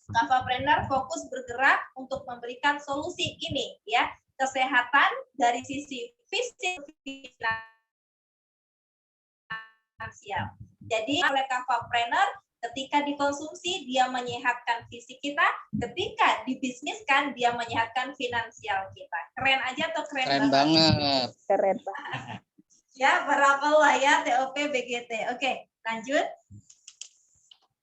Kafahpreneur fokus bergerak untuk memberikan solusi ini ya, kesehatan dari sisi fisik finansial. Jadi oleh Kafahpreneur Ketika dikonsumsi, dia menyehatkan fisik kita. Ketika dibisniskan, dia menyehatkan finansial kita. Keren aja atau keren, Keren banget. Keren banget. Ya, barakallah ya, TOP BGT. Oke, lanjut.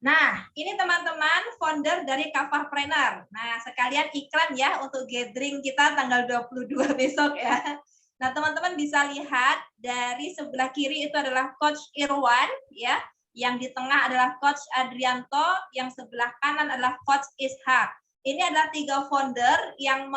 Nah, ini teman-teman founder dari Kafahpreneur. Nah, sekalian iklan ya untuk gathering kita tanggal 22 besok ya. Nah, teman-teman bisa lihat dari sebelah kiri itu adalah Coach Irwan ya. Yang di tengah adalah Coach Adrianto, yang sebelah kanan adalah Coach Ishak. Ini adalah 3 founder yang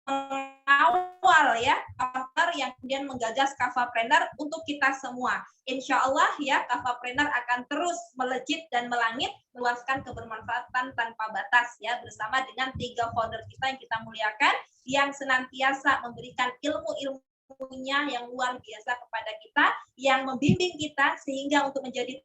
mengawal ya, Kafahpreneur yang kemudian menggagas Kafahpreneur untuk kita semua. Insya Allah ya, Kafahpreneur akan terus melejit dan melangit, meluaskan kebermanfaatan tanpa batas ya, bersama dengan 3 founder kita yang kita muliakan, yang senantiasa memberikan ilmu-ilmunya yang luar biasa kepada kita, yang membimbing kita sehingga untuk menjadi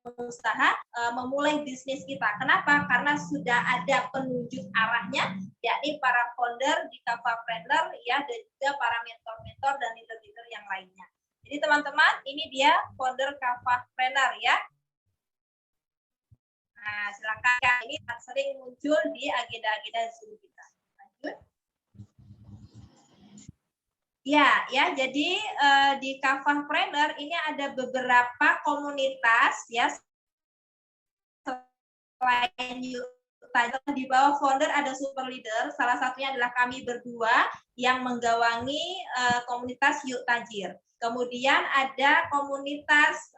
pengusaha memulai bisnis kita. Kenapa? Karena sudah ada penunjuk arahnya, yakni para founder di Kafahpreneur ya, dan juga para mentor-mentor dan leader-leader yang lainnya. Jadi teman-teman, ini dia founder Kafahpreneur ya. Nah, silakan, ini sering muncul di agenda-agenda Zoom kita. Lanjut. Ya, jadi di Kafahpreneur ini ada beberapa komunitas ya. Selain di bawah founder ada super leader, salah satunya adalah kami berdua yang menggawangi komunitas Yuk Tajir. Kemudian ada komunitas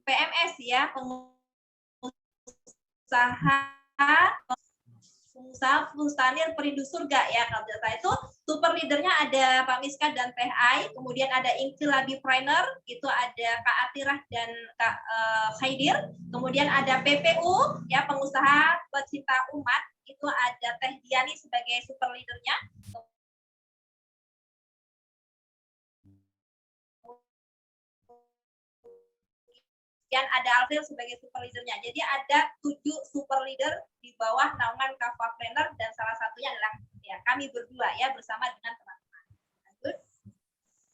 PMS ya, pengusaha perindu surga ya. Kalau data itu super leadernya ada Pak Miska dan Teh Ai, kemudian ada Inkilabipreneur, itu ada Kak Atirah dan Kak Khaidir, kemudian ada PPU ya, pengusaha pecinta umat, itu ada Teh Diani sebagai super leadernya. Kemudian ada Alfil sebagai super leadernya. Jadi ada 7 super leader di bawah naungan Kafahpreneur, dan salah satunya adalah ya kami berdua ya, bersama dengan teman-teman. Lanjut.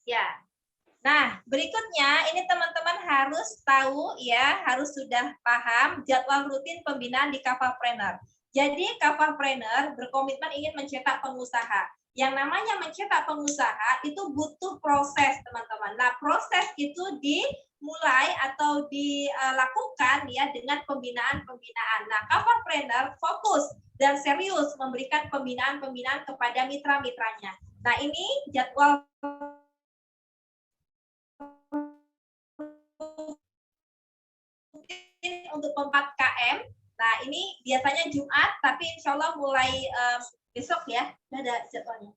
Ya. Nah, berikutnya ini teman-teman harus tahu ya, harus sudah paham jadwal rutin pembinaan di Kafahpreneur. Jadi Kafahpreneur berkomitmen ingin mencetak pengusaha. Yang namanya mencetak pengusaha itu butuh proses, teman-teman. Nah, proses itu dimulai atau dilakukan ya dengan pembinaan-pembinaan. Nah, Kafahpreneur fokus dan serius memberikan pembinaan-pembinaan kepada mitra-mitranya. Nah, ini jadwal untuk 4KM. Nah, ini biasanya Jumat, tapi insya Allah mulai besok ya, ada jadwalnya.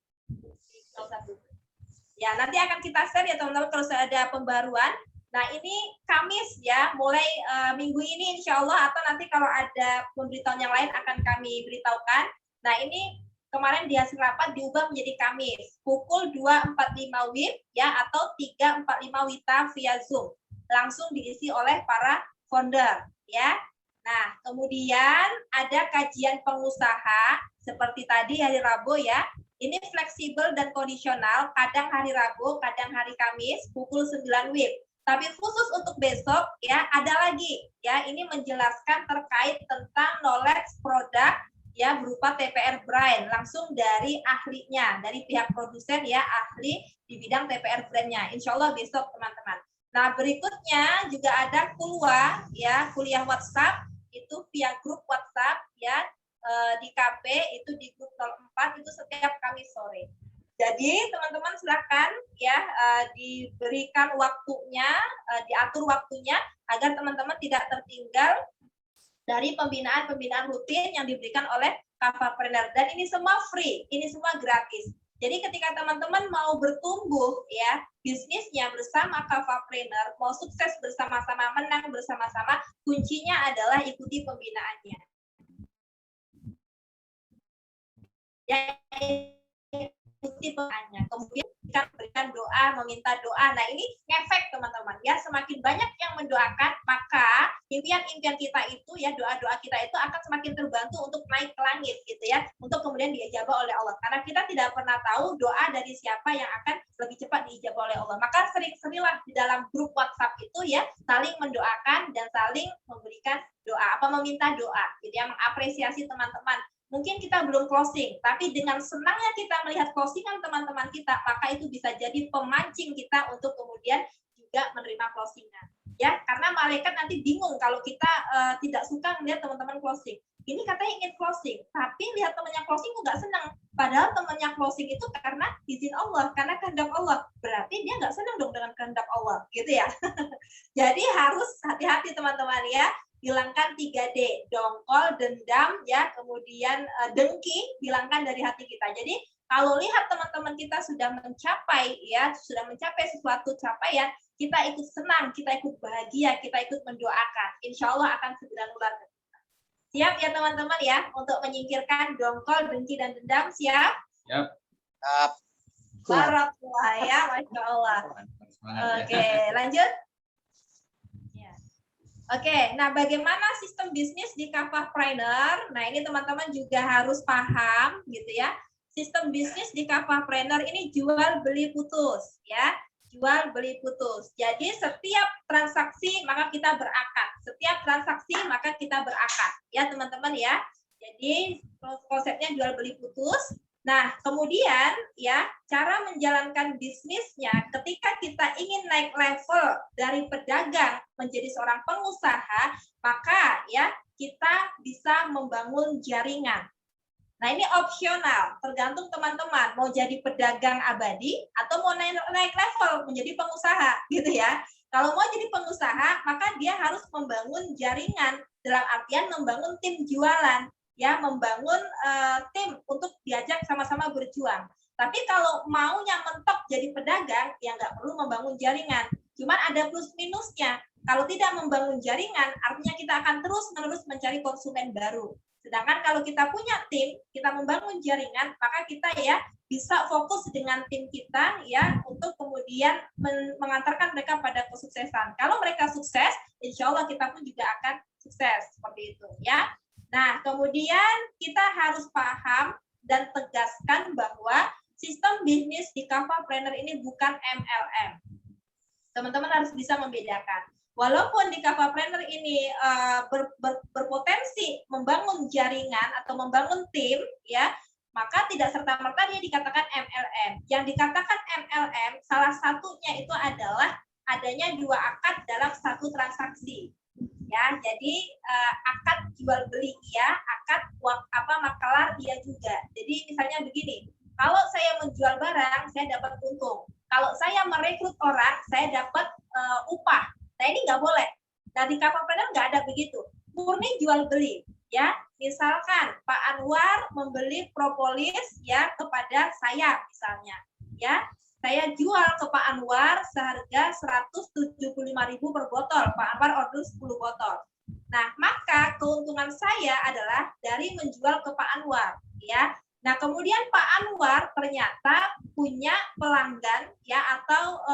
Ya, nanti akan kita share ya teman-teman kalau ada pembaruan. Nah, ini Kamis ya, mulai minggu ini insya Allah, atau nanti kalau ada pemberitahuan yang lain akan kami beritahukan. Nah, ini kemarin di hasil rapat diubah menjadi Kamis, pukul 2.45 WIB ya, atau 3.45 WITA via Zoom. Langsung diisi oleh para founder ya. Nah, kemudian ada kajian pengusaha seperti tadi hari Rabu ya. Ini fleksibel dan kondisional, kadang hari Rabu, kadang hari Kamis, pukul 9 WIB. Tapi khusus untuk besok ya, ada lagi ya, ini menjelaskan terkait tentang knowledge produk ya, berupa TPR brand langsung dari ahlinya, dari pihak produsen ya, ahli di bidang TPR brandnya. Insya Allah besok teman-teman. Nah, berikutnya juga ada kuliah ya, kuliah WhatsApp itu via grup WhatsApp ya, di KP itu di grup 04 itu setiap Kamis sore. Jadi teman-teman silakan ya, diberikan waktunya, diatur waktunya agar teman-teman tidak tertinggal dari pembinaan-pembinaan rutin yang diberikan oleh Kafahpreneur, dan ini semua free, ini semua gratis. Jadi ketika teman-teman mau bertumbuh ya bisnisnya bersama Kafahpreneur, mau sukses bersama-sama, menang bersama-sama, kuncinya adalah ikuti pembinaannya. Ya, ikuti pembinaannya. Kemudian kita berikan doa, meminta doa. Nah, ini ngefek teman-teman ya, semakin banyak yang mendoakan, maka impian-impian kita itu ya, doa-doa kita itu akan semakin terbantu untuk naik ke langit gitu ya, untuk kemudian diijabah oleh Allah. Karena kita tidak pernah tahu doa dari siapa yang akan lebih cepat diijabah oleh Allah. Maka sering-seringlah di dalam grup WhatsApp itu ya saling mendoakan dan saling memberikan doa, meminta doa, gitu ya, mengapresiasi teman-teman. Mungkin kita belum closing, tapi dengan senangnya kita melihat closingan teman-teman kita, maka itu bisa jadi pemancing kita untuk kemudian juga menerima closingan. Ya, karena malaikat nanti bingung kalau kita tidak suka melihat teman-teman closing. Ini katanya ingin closing, tapi lihat temannya closing kok nggak senang. Padahal temannya closing itu karena izin Allah, karena kehendak Allah. Berarti dia nggak senang dong dengan kehendak Allah, gitu ya. Jadi harus hati-hati teman-teman ya. Hilangkan 3D, dongkol, dendam, ya, kemudian dengki, hilangkan dari hati kita. Jadi kalau lihat teman-teman kita sudah mencapai, ya, sudah mencapai sesuatu capaian, kita ikut senang, kita ikut bahagia, kita ikut mendoakan. Insya Allah akan segera nular ke kita. Siap ya teman-teman ya, untuk menyingkirkan dongkol, dengki, dan dendam, siap? Siap. Siap. Barakallah ya, Masya Allah. Oke, lanjut. Oke, nah bagaimana sistem bisnis di Kafahpreneur? Nah ini teman-teman juga harus paham gitu ya. Sistem bisnis di Kafahpreneur ini jual beli putus ya, jual beli putus. Jadi setiap transaksi maka kita berakad, setiap transaksi maka kita berakad ya teman-teman ya. Jadi konsepnya jual beli putus. Nah, kemudian ya, cara menjalankan bisnisnya ketika kita ingin naik level dari pedagang menjadi seorang pengusaha, maka ya kita bisa membangun jaringan. Nah, ini opsional, tergantung teman-teman mau jadi pedagang abadi atau mau naik level menjadi pengusaha, gitu ya. Kalau mau jadi pengusaha, maka dia harus membangun jaringan dalam artian membangun tim jualan. Ya, membangun tim untuk diajak sama-sama berjuang. Tapi kalau maunya mentok jadi pedagang, ya nggak perlu membangun jaringan. Cuman ada plus minusnya. Kalau tidak membangun jaringan, artinya kita akan terus-menerus mencari konsumen baru. Sedangkan kalau kita punya tim, kita membangun jaringan, maka kita ya bisa fokus dengan tim kita ya untuk kemudian mengantarkan mereka pada kesuksesan. Kalau mereka sukses, insya Allah kita pun juga akan sukses seperti itu ya. Nah, kemudian kita harus paham dan tegaskan bahwa sistem bisnis di Kafahpreneur ini bukan MLM. Teman-teman harus bisa membedakan. Walaupun di Kafahpreneur ini berpotensi membangun jaringan atau membangun tim, ya, maka tidak serta-merta dia dikatakan MLM. Yang dikatakan MLM, salah satunya itu adalah adanya 2 akad dalam satu transaksi. Ya, jadi akad jual beli iya, akad makelar iya juga. Jadi misalnya begini, kalau saya menjual barang, saya dapat untung. Kalau saya merekrut orang, saya dapat upah. Nah ini nggak boleh. Nah di Kafahpreneur nggak ada begitu. Murni jual beli. Ya, misalkan Pak Anwar membeli propolis ya kepada saya misalnya. Ya. Saya jual ke Pak Anwar seharga 175.000 per botol. Pak Anwar order 10 botol. Nah, maka keuntungan saya adalah dari menjual ke Pak Anwar, ya. Nah, kemudian Pak Anwar ternyata punya pelanggan ya atau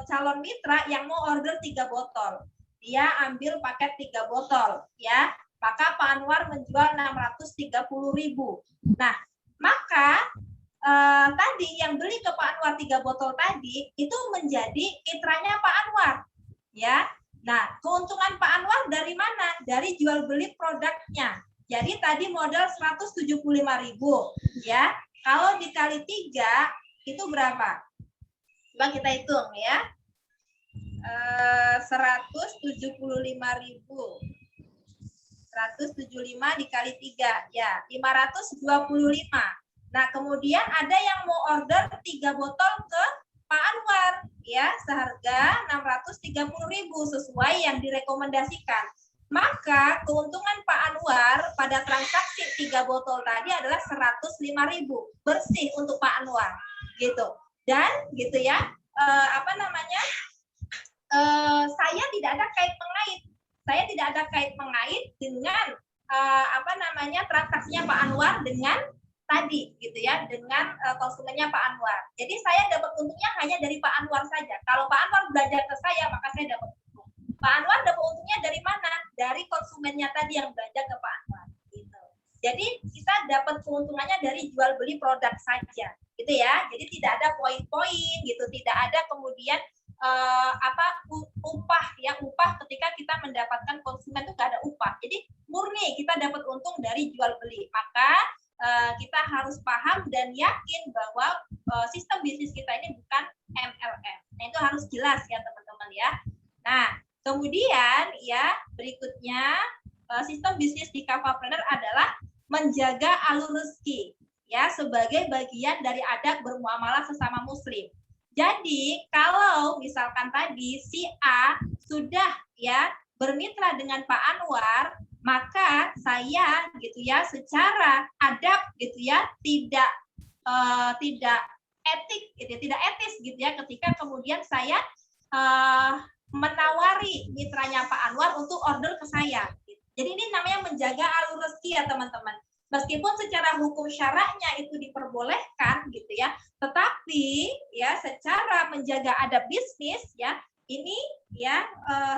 calon mitra yang mau order 3 botol. Dia ambil paket 3 botol, ya. Maka Pak Anwar menjual 630.000. Nah, maka tadi yang beli ke Pak Anwar 3 botol tadi itu menjadi mitranya Pak Anwar, ya. Nah, keuntungan Pak Anwar dari mana? Dari jual beli produknya. Jadi tadi modal 175.000, ya. Kalau dikali 3 itu berapa? Coba kita hitung ya. 175.000. 175 dikali 3 ya, 525. Nah, kemudian ada yang mau order 3 botol ke Pak Anwar ya, seharga 630.000 sesuai yang direkomendasikan. Maka keuntungan Pak Anwar pada transaksi 3 botol tadi adalah 105.000 bersih untuk Pak Anwar gitu. Dan gitu ya, saya tidak ada kait mengait. Saya tidak ada kait mengait dengan transaksinya Pak Anwar dengan tadi gitu ya, dengan konsumennya Pak Anwar. Jadi saya dapat untungnya hanya dari Pak Anwar saja. Kalau Pak Anwar belajar ke saya, maka saya dapat untung. Pak Anwar dapat untungnya dari mana? Dari kliennya tadi yang belanja ke Pak Anwar. Gitu. Jadi kita dapat keuntungannya dari jual beli produk saja, gitu ya. Jadi tidak ada poin-poin, gitu, tidak ada kemudian upah ya, upah ketika kita mendapatkan konsumen itu nggak ada upah. Jadi murni kita dapat untung dari jual beli. Maka kita harus paham dan yakin bahwa sistem bisnis kita ini bukan MLM. Nah, itu harus jelas ya teman-teman ya. Nah, kemudian ya berikutnya sistem bisnis di Kafapreneur adalah menjaga alur rezeki ya sebagai bagian dari adab bermuamalah sesama muslim. Jadi kalau misalkan tadi si A sudah ya bermitra dengan Pak Anwar, maka saya gitu ya secara adab gitu ya tidak etik gitu ya, tidak etis gitu ya ketika kemudian saya menawari mitranya Pak Anwar untuk order ke saya. Jadi ini namanya menjaga alur rezeki ya teman-teman. Meskipun secara hukum syara'nya itu diperbolehkan gitu ya, tetapi ya secara menjaga adab bisnis ya ini ya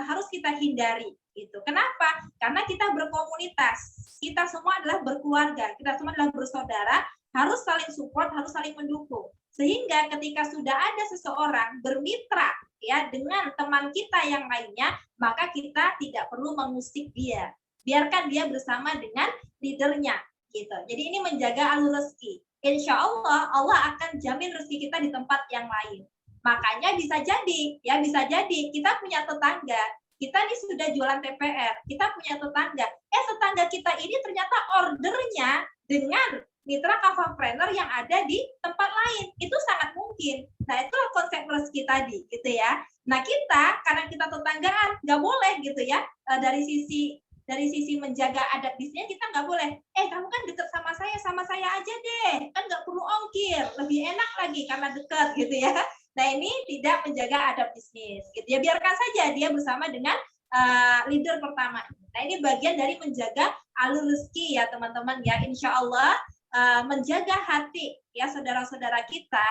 harus kita hindari gitu. Kenapa? Karena kita berkomunitas, kita semua adalah berkeluarga, kita semua adalah bersaudara, harus saling support, harus saling mendukung. Sehingga ketika sudah ada seseorang bermitra ya dengan teman kita yang lainnya, maka kita tidak perlu mengusik dia. Biarkan dia bersama dengan leadernya. Gitu. Jadi ini menjaga alur rezeki. Insya Allah, Allah akan jamin rezeki kita di tempat yang lain. Makanya bisa jadi kita punya tetangga, kita ini sudah jualan TPR, kita punya tetangga. Tetangga kita ini ternyata ordernya dengan mitra Kafapreneur yang ada di tempat lain. Itu sangat mungkin. Nah, itulah konsep rezeki tadi, gitu ya. Nah, kita karena kita tetanggaan, nggak boleh gitu ya, dari sisi menjaga adab bisnisnya kita nggak boleh. Kamu kan deket sama saya aja deh. Kan nggak perlu ongkir, lebih enak lagi karena dekat gitu ya. Nah ini tidak menjaga adab bisnis. Gitu ya, biarkan saja dia bersama dengan leader pertama. Nah ini bagian dari menjaga alur rezeki ya teman-teman ya. Insya Allah menjaga hati ya saudara-saudara kita.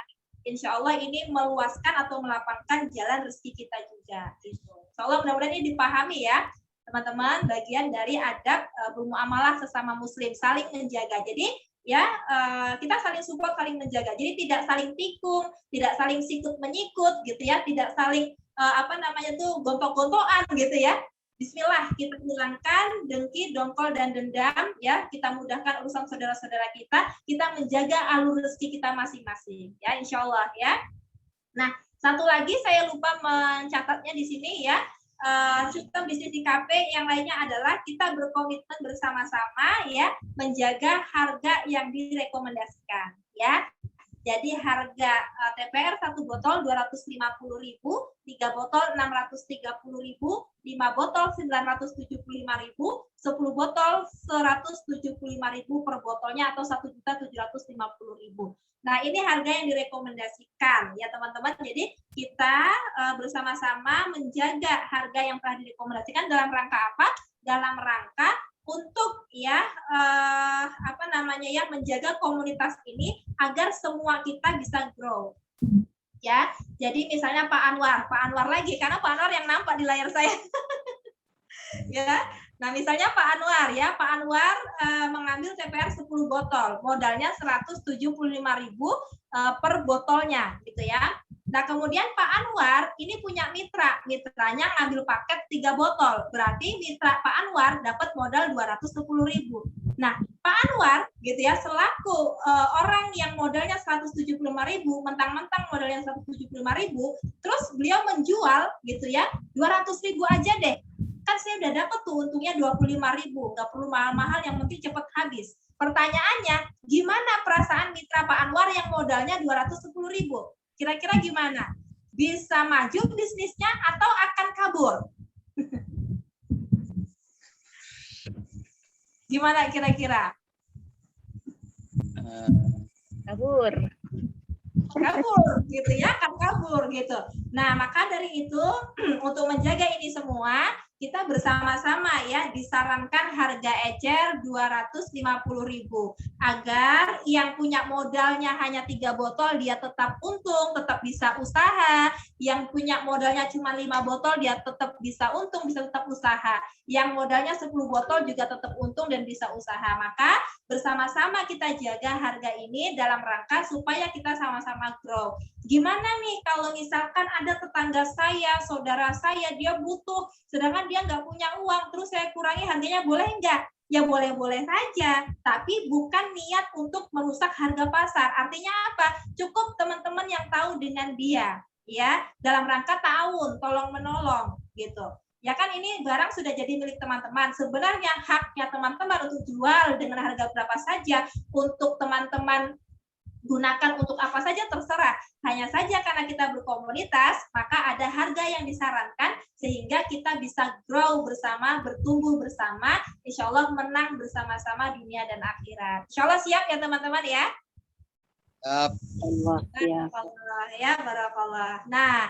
Insya Allah ini meluaskan atau melapangkan jalan rezeki kita juga. Gitu. Insya Allah mudah-mudahan ini dipahami ya. Teman-teman, bagian dari adab bermuamalah sesama muslim, saling menjaga. Jadi ya kita saling support, saling menjaga. Jadi tidak saling tikung, tidak saling sikut menyikut gitu ya, tidak saling gontok-gontokan gitu ya. Bismillah, kita hilangkan dengki, dongkol dan dendam ya, kita mudahkan urusan saudara-saudara kita menjaga alur rezeki kita masing-masing ya, insya Allah ya. Nah, satu lagi saya lupa mencatatnya di sini ya. Sistem bisnis di KP yang lainnya adalah kita berkomitmen bersama-sama ya menjaga harga yang direkomendasikan ya. Jadi harga TPR 1 botol 250.000, 3 botol 630.000, 5 botol 975.000, 10 botol 175.000 per botolnya atau 1.750.000. Nah, ini harga yang direkomendasikan ya teman-teman. Jadi kita bersama-sama menjaga harga yang telah direkomendasikan dalam rangka apa? Dalam rangka untuk ya menjaga komunitas ini agar semua kita bisa grow. Ya. Jadi misalnya Pak Anwar lagi karena Pak Anwar yang nampak di layar saya. Ya. Nah, misalnya Pak Anwar mengambil TPR 10 botol, modalnya 175.000 per botolnya gitu ya. Nah, kemudian Pak Anwar ini punya mitranya ngambil paket 3 botol. Berarti mitra Pak Anwar dapat modal 210.000. Nah, Pak Anwar gitu ya selaku orang yang modalnya 175.000, mentang-mentang modalnya 175.000, terus beliau menjual gitu ya 200.000 aja deh. Kan saya udah dapat tuh untungnya 25.000, nggak perlu mahal-mahal, yang penting cepat habis. Pertanyaannya, gimana perasaan mitra Pak Anwar yang modalnya 210.000? Kira-kira gimana? Bisa maju bisnisnya atau akan kabur? Gimana kira-kira? Kabur gitu ya, akan kabur gitu. Nah, maka dari itu untuk menjaga ini semua kita bersama-sama ya disarankan harga ecer 250.000 agar yang punya modalnya hanya 3 botol dia tetap untung, tetap bisa usaha. Yang punya modalnya cuma 5 botol dia tetap bisa untung, bisa tetap usaha. Yang modalnya 10 botol juga tetap untung dan bisa usaha. Maka bersama-sama kita jaga harga ini dalam rangka supaya kita sama-sama grow. Gimana nih kalau misalkan ada tetangga saya, saudara saya, dia butuh, sedangkan dia nggak punya uang, terus saya kurangi harganya, boleh nggak? Ya boleh-boleh saja, tapi bukan niat untuk merusak harga pasar. Artinya apa? Cukup teman-teman yang tahu dengan dia, ya, dalam rangka tahun, tolong-menolong, gitu. Ya kan ini barang sudah jadi milik teman-teman. Sebenarnya haknya teman-teman untuk jual dengan harga berapa saja, untuk teman-teman gunakan untuk apa saja terserah. Hanya saja karena kita berkomunitas, maka ada harga yang disarankan sehingga kita bisa grow bersama, bertumbuh bersama, insya Allah menang bersama-sama dunia dan akhirat. Insya Allah siap ya teman-teman ya? Barakallah ya, barakallah. Nah,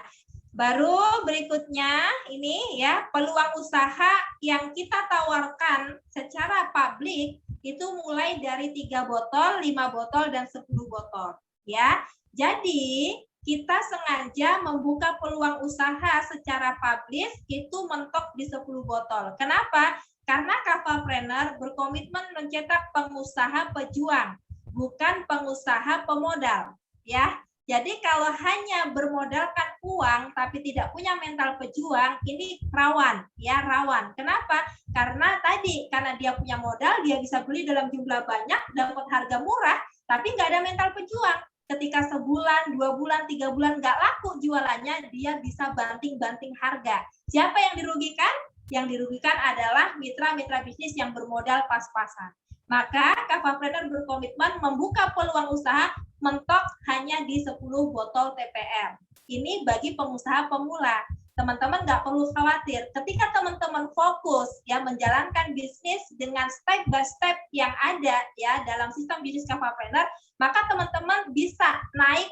baru berikutnya ini ya, peluang usaha yang kita tawarkan secara publik itu mulai dari 3 botol, 5 botol, dan 10 botol. Ya, jadi kita sengaja membuka peluang usaha secara publik itu mentok di 10 botol. Kenapa? Karena Kafapreneur berkomitmen mencetak pengusaha pejuang, bukan pengusaha pemodal. Ya, jadi kalau hanya bermodalkan uang tapi tidak punya mental pejuang, ini rawan, ya rawan. Kenapa? Karena dia punya modal, dia bisa beli dalam jumlah banyak, dapat harga murah, tapi nggak ada mental pejuang. Ketika sebulan, 2 bulan, 3 bulan nggak laku jualannya, dia bisa banting-banting harga. Siapa yang dirugikan? Yang dirugikan adalah mitra-mitra bisnis yang bermodal pas-pasan. Maka Kafapreneur berkomitmen membuka peluang usaha mentok hanya di 10 botol TPR. Ini bagi pengusaha pemula. Teman-teman nggak perlu khawatir. Ketika teman-teman fokus ya menjalankan bisnis dengan step by step yang ada ya dalam sistem bisnis Kafapreneur, maka teman-teman bisa naik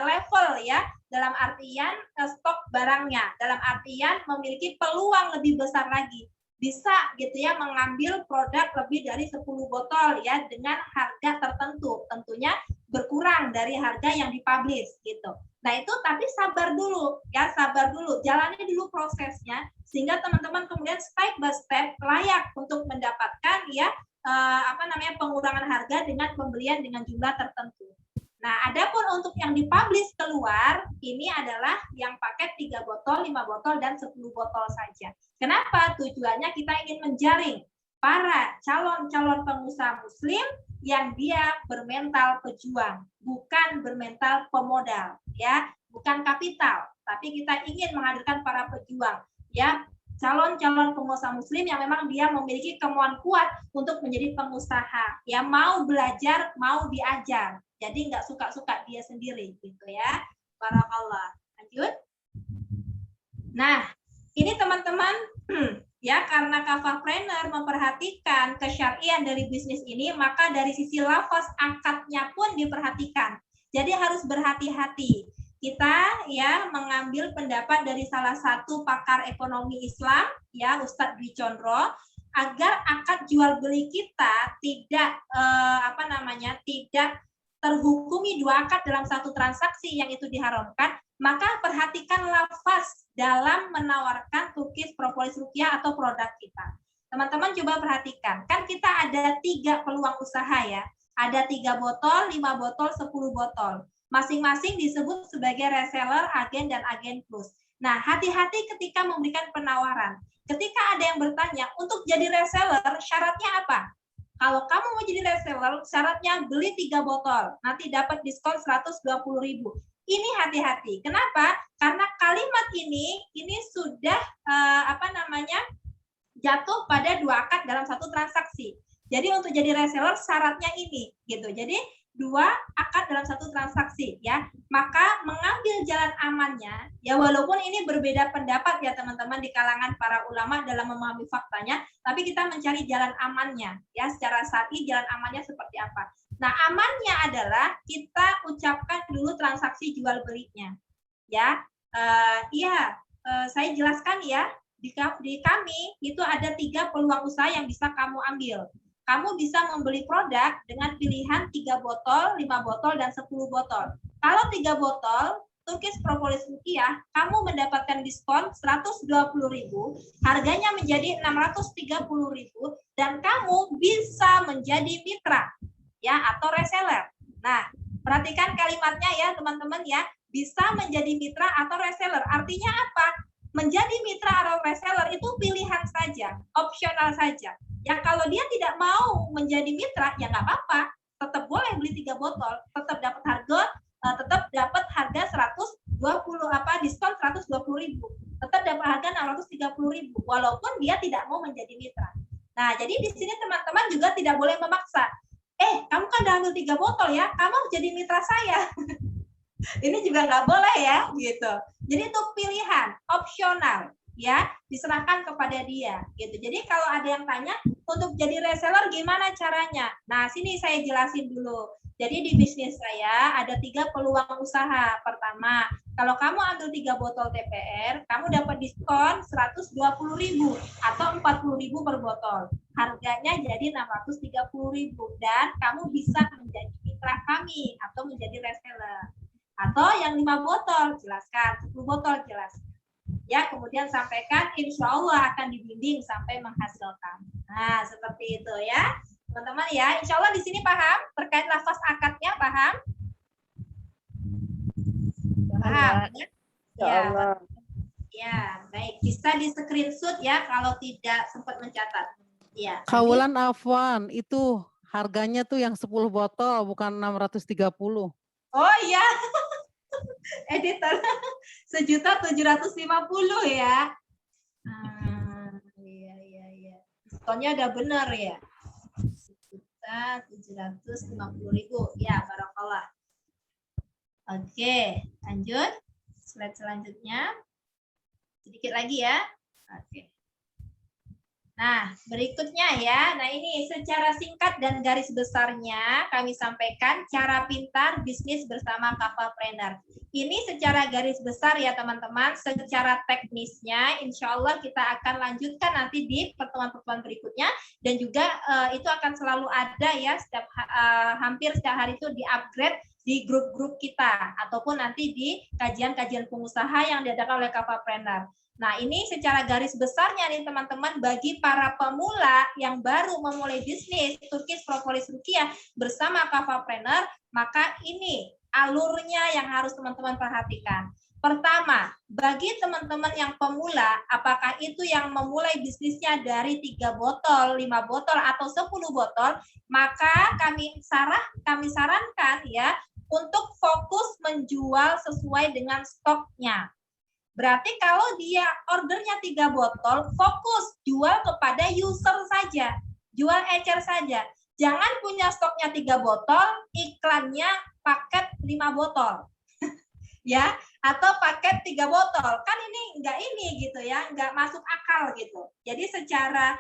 level ya dalam artian stok barangnya, dalam artian memiliki peluang lebih besar lagi. Bisa gitu ya mengambil produk lebih dari 10 botol ya dengan harga tertentu, tentunya berkurang dari harga yang dipublish gitu. Nah itu tapi sabar dulu ya, sabar dulu, jalani dulu prosesnya sehingga teman-teman kemudian step by step layak untuk mendapatkan ya pengurangan harga dengan pembelian dengan jumlah tertentu. Nah, adapun untuk yang dipublish keluar, ini adalah yang paket 3 botol, 5 botol, dan 10 botol saja. Kenapa? Tujuannya kita ingin menjaring para calon-calon pengusaha muslim yang dia bermental pejuang, bukan bermental pemodal, ya, bukan kapital, tapi kita ingin menghadirkan para pejuang, ya, calon-calon pengusaha muslim yang memang dia memiliki kemauan kuat untuk menjadi pengusaha, ya, mau belajar, mau diajar. Jadi nggak suka-suka dia sendiri gitu ya. Barakallah. Lanjut. Nah, ini teman-teman ya karena Kafapreneur memperhatikan kesyarian dari bisnis ini, maka dari sisi lafaz akadnya pun diperhatikan. Jadi harus berhati-hati. Kita ya mengambil pendapat dari salah satu pakar ekonomi Islam ya Ustadz Dwi Condro agar akad jual beli kita tidak tidak terhukumi 2 akad dalam satu transaksi yang itu diharamkan, maka perhatikan lafaz dalam menawarkan tukis propolis ruqyah atau produk kita. Teman-teman coba perhatikan, kan kita ada 3 peluang usaha ya, ada 3 botol, 5 botol, 10 botol. Masing-masing disebut sebagai reseller, agen, dan agen plus. Nah, hati-hati ketika memberikan penawaran. Ketika ada yang bertanya, untuk jadi reseller, syaratnya apa? Kalau kamu mau jadi reseller, syaratnya beli 3 botol, nanti dapat diskon 120.000. Ini hati-hati. Kenapa? Karena kalimat ini sudah jatuh pada 2 akad dalam satu transaksi. Jadi untuk jadi reseller syaratnya ini, gitu. Jadi 2 akad dalam satu transaksi, ya. Maka mengambil jalan amannya, ya walaupun ini berbeda pendapat ya teman-teman di kalangan para ulama dalam memahami faktanya, tapi kita mencari jalan amannya, ya secara syar'i jalan amannya seperti apa. Nah amannya adalah kita ucapkan dulu transaksi jual belinya, ya. Saya jelaskan ya. di kami itu ada 3 peluang usaha yang bisa kamu ambil. Kamu bisa membeli produk dengan pilihan 3 botol, 5 botol, dan 10 botol. Kalau 3 botol, Turkish Propolis Ruqyah, kamu mendapatkan diskon 120.000, harganya menjadi 630.000, dan kamu bisa menjadi mitra ya atau reseller. Nah, perhatikan kalimatnya ya teman-teman ya, bisa menjadi mitra atau reseller. Artinya apa? Menjadi mitra atau reseller itu pilihan saja, opsional saja. Ya kalau dia tidak mau menjadi mitra ya nggak apa-apa, tetap boleh beli 3 botol, tetap dapat harga 120 diskon 120.000, tetap dapat harga 630.000 walaupun dia tidak mau menjadi mitra. Nah, jadi di sini teman-teman juga tidak boleh memaksa. Kamu kan udah ambil 3 botol ya, kamu jadi mitra saya. Ini juga nggak boleh ya, gitu. Jadi itu pilihan, opsional, ya, diserahkan kepada dia, gitu. Jadi kalau ada yang tanya, untuk jadi reseller gimana caranya? Nah, sini saya jelasin dulu. Jadi di bisnis saya ada 3 peluang usaha. Pertama, kalau kamu ambil 3 botol TPR, kamu dapat diskon 120.000 atau 40.000 per botol. Harganya jadi 630.000 dan kamu bisa menjadi mitra kami atau menjadi reseller. Atau yang 5 botol, jelaskan, 10 botol, jelaskan. Ya, kemudian sampaikan, insya Allah akan dibimbing sampai menghasilkan. Nah, seperti itu ya. Teman-teman ya, insya Allah di sini paham? Terkait lafaz akadnya, paham? Paham? Ya, ya, baik. Bisa di screenshot ya, kalau tidak sempat mencatat. Ya. Kaulan afwan, itu harganya tuh yang 10 botol, bukan 630. Oh iya, editor 1.750.000 ya. Iya. Diskonnya udah benar ya. 1.750.000 ya, barakallah. Oke, lanjut. Slide selanjutnya. Sedikit lagi ya. Oke. Nah, berikutnya ya. Nah, ini secara singkat dan garis besarnya kami sampaikan cara pintar bisnis bersama Kafapreneur. Ini secara garis besar ya teman-teman. Secara teknisnya insya Allah kita akan lanjutkan nanti di pertemuan-pertemuan berikutnya, dan juga itu akan selalu ada ya hampir setiap hari itu di-upgrade di grup-grup kita ataupun nanti di kajian-kajian pengusaha yang diadakan oleh Kafapreneur. Nah, ini secara garis besarnya nih teman-teman, bagi para pemula yang baru memulai bisnis Turkish Propolis Ruqyah bersama Kafapreneur, maka ini alurnya yang harus teman-teman perhatikan. Pertama, bagi teman-teman yang pemula, apakah itu yang memulai bisnisnya dari 3 botol, 5 botol, atau 10 botol, maka kami sarankan ya untuk fokus menjual sesuai dengan stoknya. Berarti kalau dia ordernya 3 botol, fokus jual kepada user saja, jual ecer saja. Jangan punya stoknya 3 botol, iklannya paket 5 botol. Ya, atau paket 3 botol. Kan ini enggak gitu ya, enggak masuk akal gitu. Jadi secara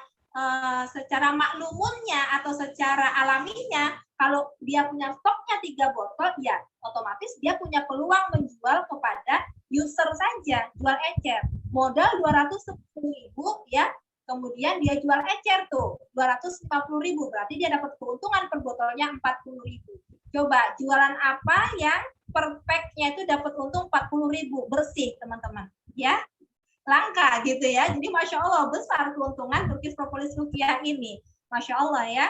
maklumunnya atau secara alaminya, kalau dia punya stoknya 3 botol, ya otomatis dia punya peluang menjual kepada user saja, jual ecer. Modal 210.000 ya, kemudian dia jual ecer tuh 250.000, berarti dia dapat keuntungan per botolnya 40.000. Coba jualan apa yang perfectnya itu dapat untung 40.000 bersih teman-teman, ya? Langka gitu ya. Jadi Masya Allah besar keuntungan Turkish Propolis Ruqyah ini. Masya Allah ya.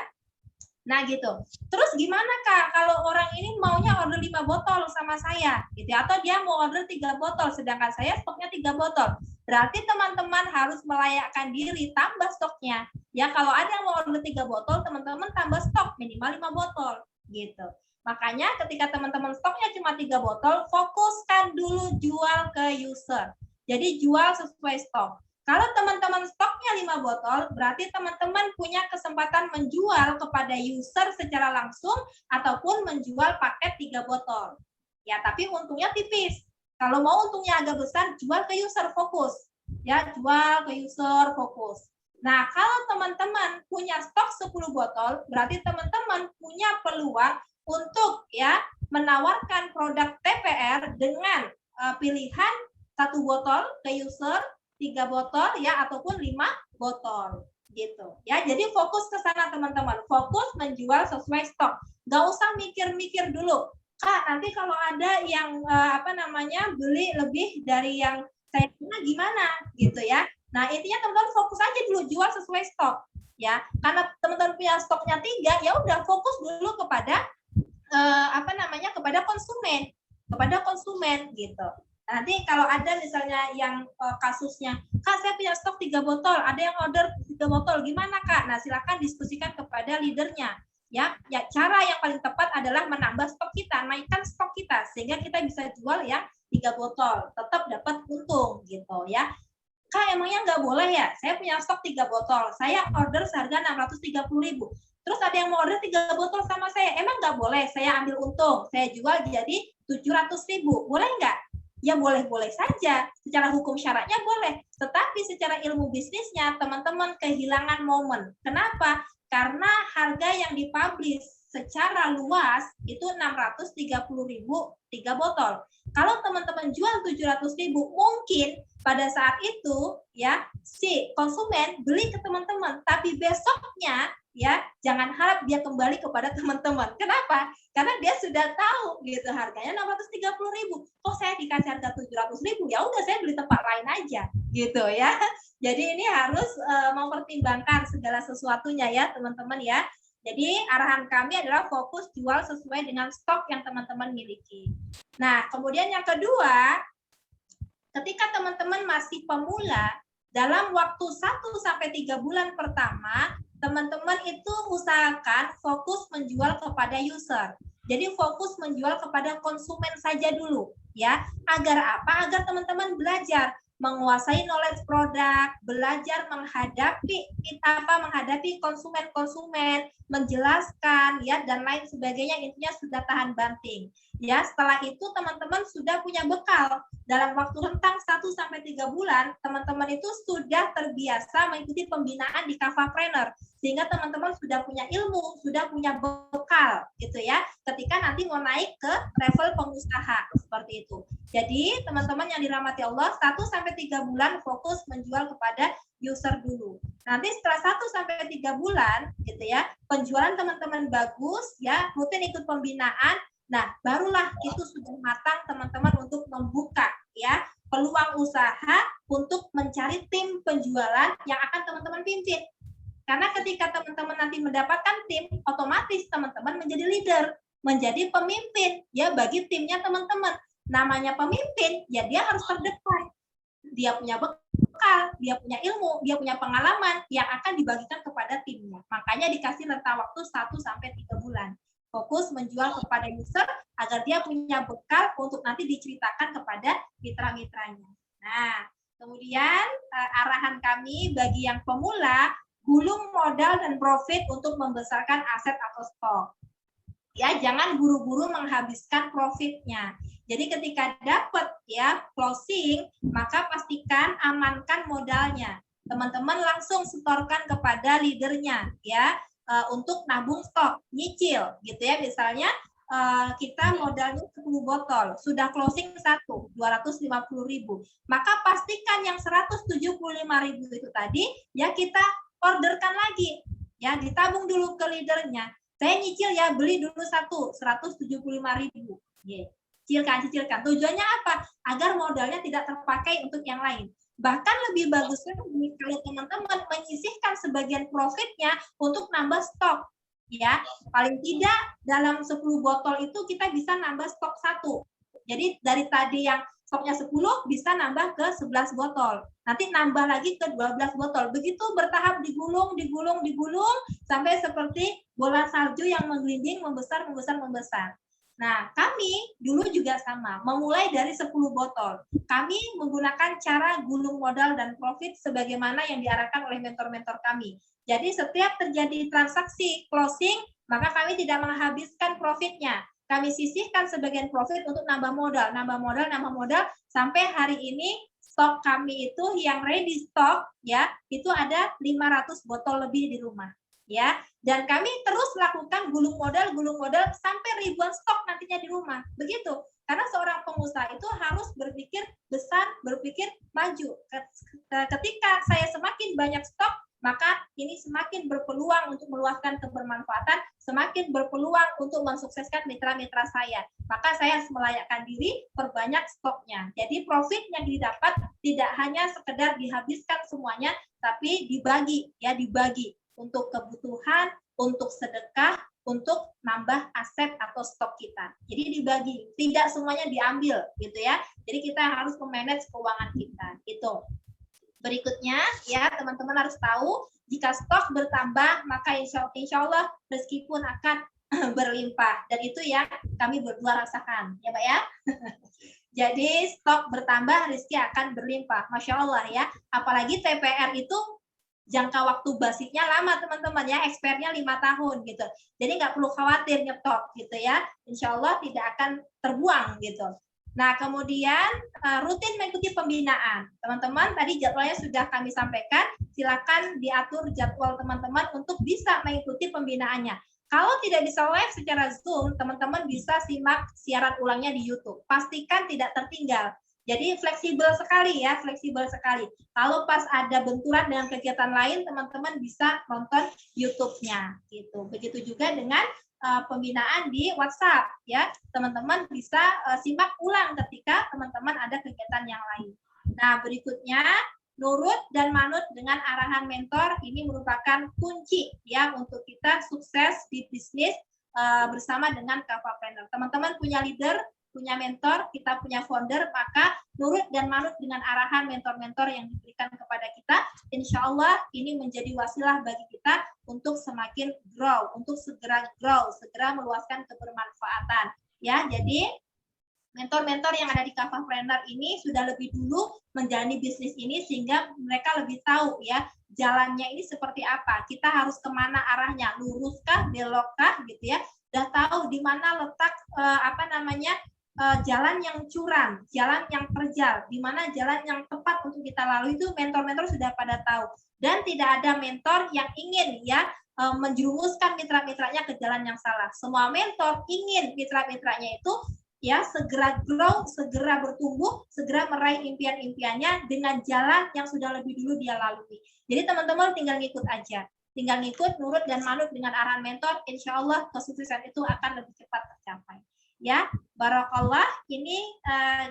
Nah gitu. Terus gimana Kak kalau orang ini maunya order 5 botol sama saya gitu ya, atau dia mau order 3 botol sedangkan saya stoknya 3 botol. Berarti teman-teman harus melayakkan diri tambah stoknya. Ya kalau ada yang mau order 3 botol, teman-teman tambah stok minimal 5 botol gitu. Makanya ketika teman-teman stoknya cuma 3 botol, fokuskan dulu jual ke user. Jadi jual sesuai stok. Kalau teman-teman stoknya 5 botol, berarti teman-teman punya kesempatan menjual kepada user secara langsung ataupun menjual paket 3 botol. Ya, tapi untungnya tipis. Kalau mau untungnya agak besar, jual ke user fokus. Ya, jual ke user fokus. Nah, kalau teman-teman punya stok 10 botol, berarti teman-teman punya peluang untuk ya menawarkan produk TPR dengan pilihan 1 botol ke user, 3 botol ya ataupun 5 botol gitu ya. Jadi fokus ke sana teman-teman, fokus menjual sesuai stok. Nggak usah mikir-mikir dulu, Kak, nanti kalau ada yang beli lebih dari yang saya punya gimana gitu ya. Nah, intinya teman-teman fokus aja dulu jual sesuai stok ya. Karena teman-teman punya stoknya 3, ya udah fokus dulu kepada kepada konsumen gitu. Nanti kalau ada misalnya yang kasusnya, Kak, saya punya stok 3 botol, ada yang order 3 botol, gimana Kak? Nah, silakan diskusikan kepada leadernya. Ya, cara yang paling tepat adalah menambah stok kita, naikkan stok kita sehingga kita bisa jual yang 3 botol, tetap dapat untung gitu ya. Kak, emangnya nggak boleh ya? Saya punya stok 3 botol, saya order seharga 630.000. Terus ada yang mau order 3 botol sama saya, emang nggak boleh? Saya ambil untung, saya jual jadi 700.000, boleh nggak? Ya boleh-boleh saja, secara hukum syaratnya boleh, tetapi secara ilmu bisnisnya teman-teman kehilangan momen. Kenapa? Karena harga yang dipublish secara luas itu 630.000 3 botol. Kalau teman-teman jual 700.000, mungkin pada saat itu ya si konsumen beli ke teman-teman, tapi besoknya ya jangan harap dia kembali kepada teman-teman. Kenapa? Karena dia sudah tahu gitu harganya 630.000. Kok saya dikasih harga 700.000? Ya udah saya beli tempat lain aja gitu ya. Jadi ini harus mempertimbangkan segala sesuatunya ya teman-teman ya. Jadi arahan kami adalah fokus jual sesuai dengan stok yang teman-teman miliki. Nah, kemudian yang kedua, ketika teman-teman masih pemula, dalam waktu 1-3 bulan pertama, teman-teman itu usahakan fokus menjual kepada user. Jadi fokus menjual kepada konsumen saja dulu, ya. Agar apa? Agar teman-teman belajar menguasai knowledge produk, belajar menghadapi konsumen-konsumen, menjelaskan ya dan lain sebagainya, intinya sudah tahan banting. Ya, setelah itu teman-teman sudah punya bekal. Dalam waktu rentang 1-3 bulan, teman-teman itu sudah terbiasa mengikuti pembinaan di Kafapreneur. Sehingga teman-teman sudah punya ilmu, sudah punya bekal gitu ya. Ketika nanti mau naik ke level pengusaha seperti itu. Jadi, teman-teman yang dirahmati Allah, 1-3 bulan fokus menjual kepada user dulu. Nanti setelah 1-3 bulan gitu ya, penjualan teman-teman bagus ya, rutin ikut pembinaan. Nah, barulah itu sudah matang teman-teman untuk membuka ya peluang usaha untuk mencari tim penjualan yang akan teman-teman pimpin. Karena ketika teman-teman nanti mendapatkan tim, otomatis teman-teman menjadi leader, menjadi pemimpin ya bagi timnya teman-teman. Namanya pemimpin, ya dia harus terdepan. Dia punya bekal, dia punya ilmu, dia punya pengalaman yang akan dibagikan kepada timnya. Makanya dikasih rentang waktu 1-3 bulan. Fokus menjual kepada user agar dia punya bekal untuk nanti diceritakan kepada mitra-mitranya. Nah, kemudian arahan kami bagi yang pemula, gulung modal dan profit untuk membesarkan aset atau stok. Ya, jangan buru-buru menghabiskan profitnya. Jadi ketika dapat ya closing, maka pastikan amankan modalnya. Teman-teman langsung setorkan kepada leadernya ya. Untuk nabung stok, nyicil gitu ya. Misalnya kita modalnya 10 botol, sudah closing 1, 250.000. Maka pastikan yang 175.000 itu tadi ya kita orderkan lagi. Ya, ditabung dulu ke leadernya. Saya nyicil ya, beli dulu 175.000. Yeah. Cicilkan. Tujuannya apa? Agar modalnya tidak terpakai untuk yang lain. Bahkan lebih bagusnya kalau teman-teman menyisihkan sebagian profitnya untuk nambah stok. Ya, paling tidak dalam 10 botol itu kita bisa nambah stok 1. Jadi dari tadi yang stoknya 10 bisa nambah ke 11 botol. Nanti nambah lagi ke 12 botol. Begitu bertahap digulung sampai seperti bola salju yang menggelinding membesar. Nah, kami dulu juga sama, memulai dari 10 botol. Kami menggunakan cara gulung modal dan profit sebagaimana yang diarahkan oleh mentor-mentor kami. Jadi setiap terjadi transaksi closing, maka kami tidak menghabiskan profitnya. Kami sisihkan sebagian profit untuk nambah modal, sampai hari ini stok kami itu yang ready stock ya, itu ada 500 botol lebih di rumah. ya. Dan kami terus lakukan gulung modal sampai ribuan stok nantinya di rumah. Begitu. Karena seorang pengusaha itu harus berpikir besar, berpikir maju. Ketika saya semakin banyak stok, maka ini semakin berpeluang untuk meluaskan kebermanfaatan, semakin berpeluang untuk mensukseskan mitra-mitra saya. Maka saya harus melayakkan diri, perbanyak stoknya. Jadi profit yang didapat tidak hanya sekedar dihabiskan semuanya, tapi dibagi, ya dibagi untuk kebutuhan, untuk sedekah, untuk nambah aset atau stok kita. Jadi dibagi, tidak semuanya diambil, gitu ya. Jadi kita harus memanage keuangan kita, gitu. Berikutnya, ya teman-teman harus tahu, jika stok bertambah, maka insya Allah rezeki pun akan berlimpah. Dan itu ya kami berdua rasakan, ya Pak ya. Jadi stok bertambah, rezeki akan berlimpah. Masya Allah ya. Apalagi TPR itu jangka waktu basicnya lama teman-teman ya, expertnya 5 tahun gitu. Jadi nggak perlu khawatir nyetok gitu ya. Insya Allah tidak akan terbuang gitu. Nah, kemudian rutin mengikuti pembinaan. Teman-teman, tadi jadwalnya sudah kami sampaikan, silakan diatur jadwal teman-teman untuk bisa mengikuti pembinaannya. Kalau tidak bisa live secara Zoom, teman-teman bisa simak siaran ulangnya di YouTube. Pastikan tidak tertinggal. Jadi fleksibel sekali ya, fleksibel sekali. Kalau pas ada benturan dengan kegiatan lain, teman-teman bisa nonton YouTube-nya. Gitu. Begitu juga dengan pembinaan di WhatsApp ya, teman-teman bisa simak ulang ketika teman-teman ada kegiatan yang lain. Nah, berikutnya nurut dan manut dengan arahan mentor ini merupakan kunci ya untuk kita sukses di bisnis bersama dengan Kafapreneur. Teman-teman punya leader, punya mentor, kita punya founder, maka nurut dan manut dengan arahan mentor-mentor yang diberikan kepada kita. Insya Allah ini menjadi wasilah bagi kita untuk semakin grow, untuk segera grow, segera meluaskan kebermanfaatan. Ya, jadi mentor-mentor yang ada di Kafapreneur ini sudah lebih dulu menjalani bisnis ini sehingga mereka lebih tahu ya jalannya ini seperti apa. Kita harus kemana arahnya, luruskah, belokkah gitu ya. Udah tahu di mana letak jalan yang curam, jalan yang terjal, di mana jalan yang tepat untuk kita lalui itu mentor-mentor sudah pada tahu. Dan tidak ada mentor yang ingin ya menjerumuskan mitra-mitranya ke jalan yang salah. Semua mentor ingin mitra-mitranya itu ya segera grow, segera bertumbuh, segera meraih impian-impiannya dengan jalan yang sudah lebih dulu dia lalui. Jadi teman-teman tinggal ngikut aja. Tinggal ngikut, nurut dan manut dengan arahan mentor, insya Allah kesuksesan itu akan lebih cepat tercapai. Ya, barakallah, ini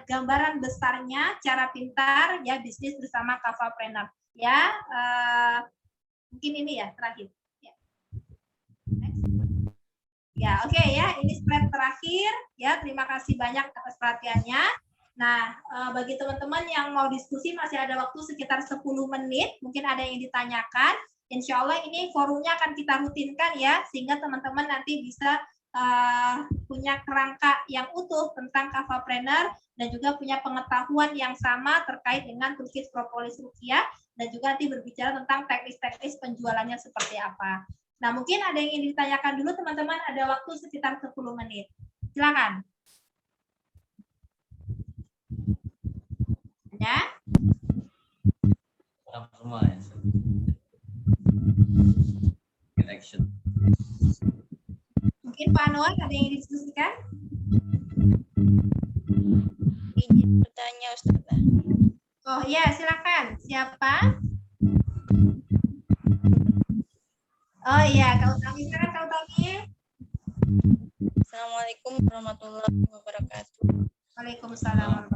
gambaran besarnya cara pintar ya bisnis bersama Kafapreneur. Ya, mungkin ini ya terakhir. Ya, ya oke ya, ini slide terakhir. Ya, terima kasih banyak atas perhatiannya. Nah, bagi teman-teman yang mau diskusi masih ada waktu sekitar 10 menit. Mungkin ada yang ditanyakan. Insya Allah ini forumnya akan kita rutinkan ya, sehingga teman-teman nanti bisa punya kerangka yang utuh tentang Kafapreneur dan juga punya pengetahuan yang sama terkait dengan Turkish Propolis Ruqyah dan juga nanti berbicara tentang teknis-teknis penjualannya seperti apa. Nah, mungkin ada yang ingin ditanyakan dulu teman-teman, ada waktu sekitar 10 menit. Silakan. Ya. Semua ya. Connection. Mungkin Pak Anwar ada yang didiskusikan? Izin bertanya Ustazah. Oh iya, silakan. Siapa? Oh iya, Kak Utami. Silakan Kak Utami. Assalamualaikum warahmatullahi wabarakatuh. Waalaikumsalam.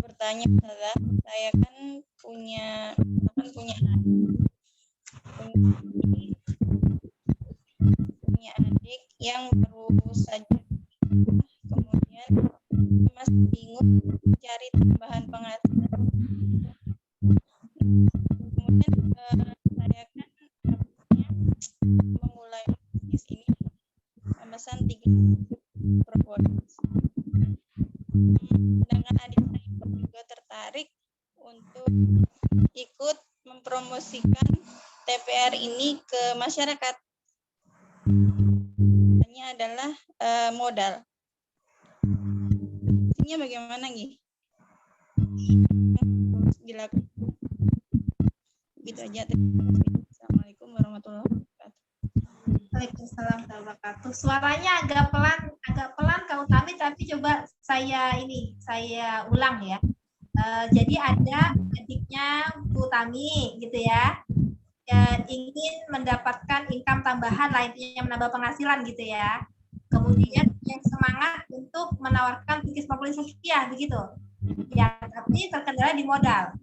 Bertanya Ustazah, saya kan punya adik yang baru saja kemudian masih bingung cari tambahan penghasilan. Kemudian saya kan memulai bisnis ini memesan 3 propolis. Dengan adik saya juga tertarik untuk ikut mempromosikan TPR ini ke masyarakat. Ini adalah modal. Ini bagaimana nih? Dilakukan. Gitu aja. Terima kasih. warahmatullahi wabarakatuh. Waalaikumsalam warahmatullahi wabarakatuh. Suaranya agak pelan Kak Utami, tapi coba saya ulang ya. Jadi ada adiknya Bu Utami gitu ya, ingin mendapatkan income tambahan lainnya, menambah penghasilan gitu ya. Kemudian yang semangat untuk menawarkan pikir populis rupiah begitu. Ya, tapi terkendala di modal.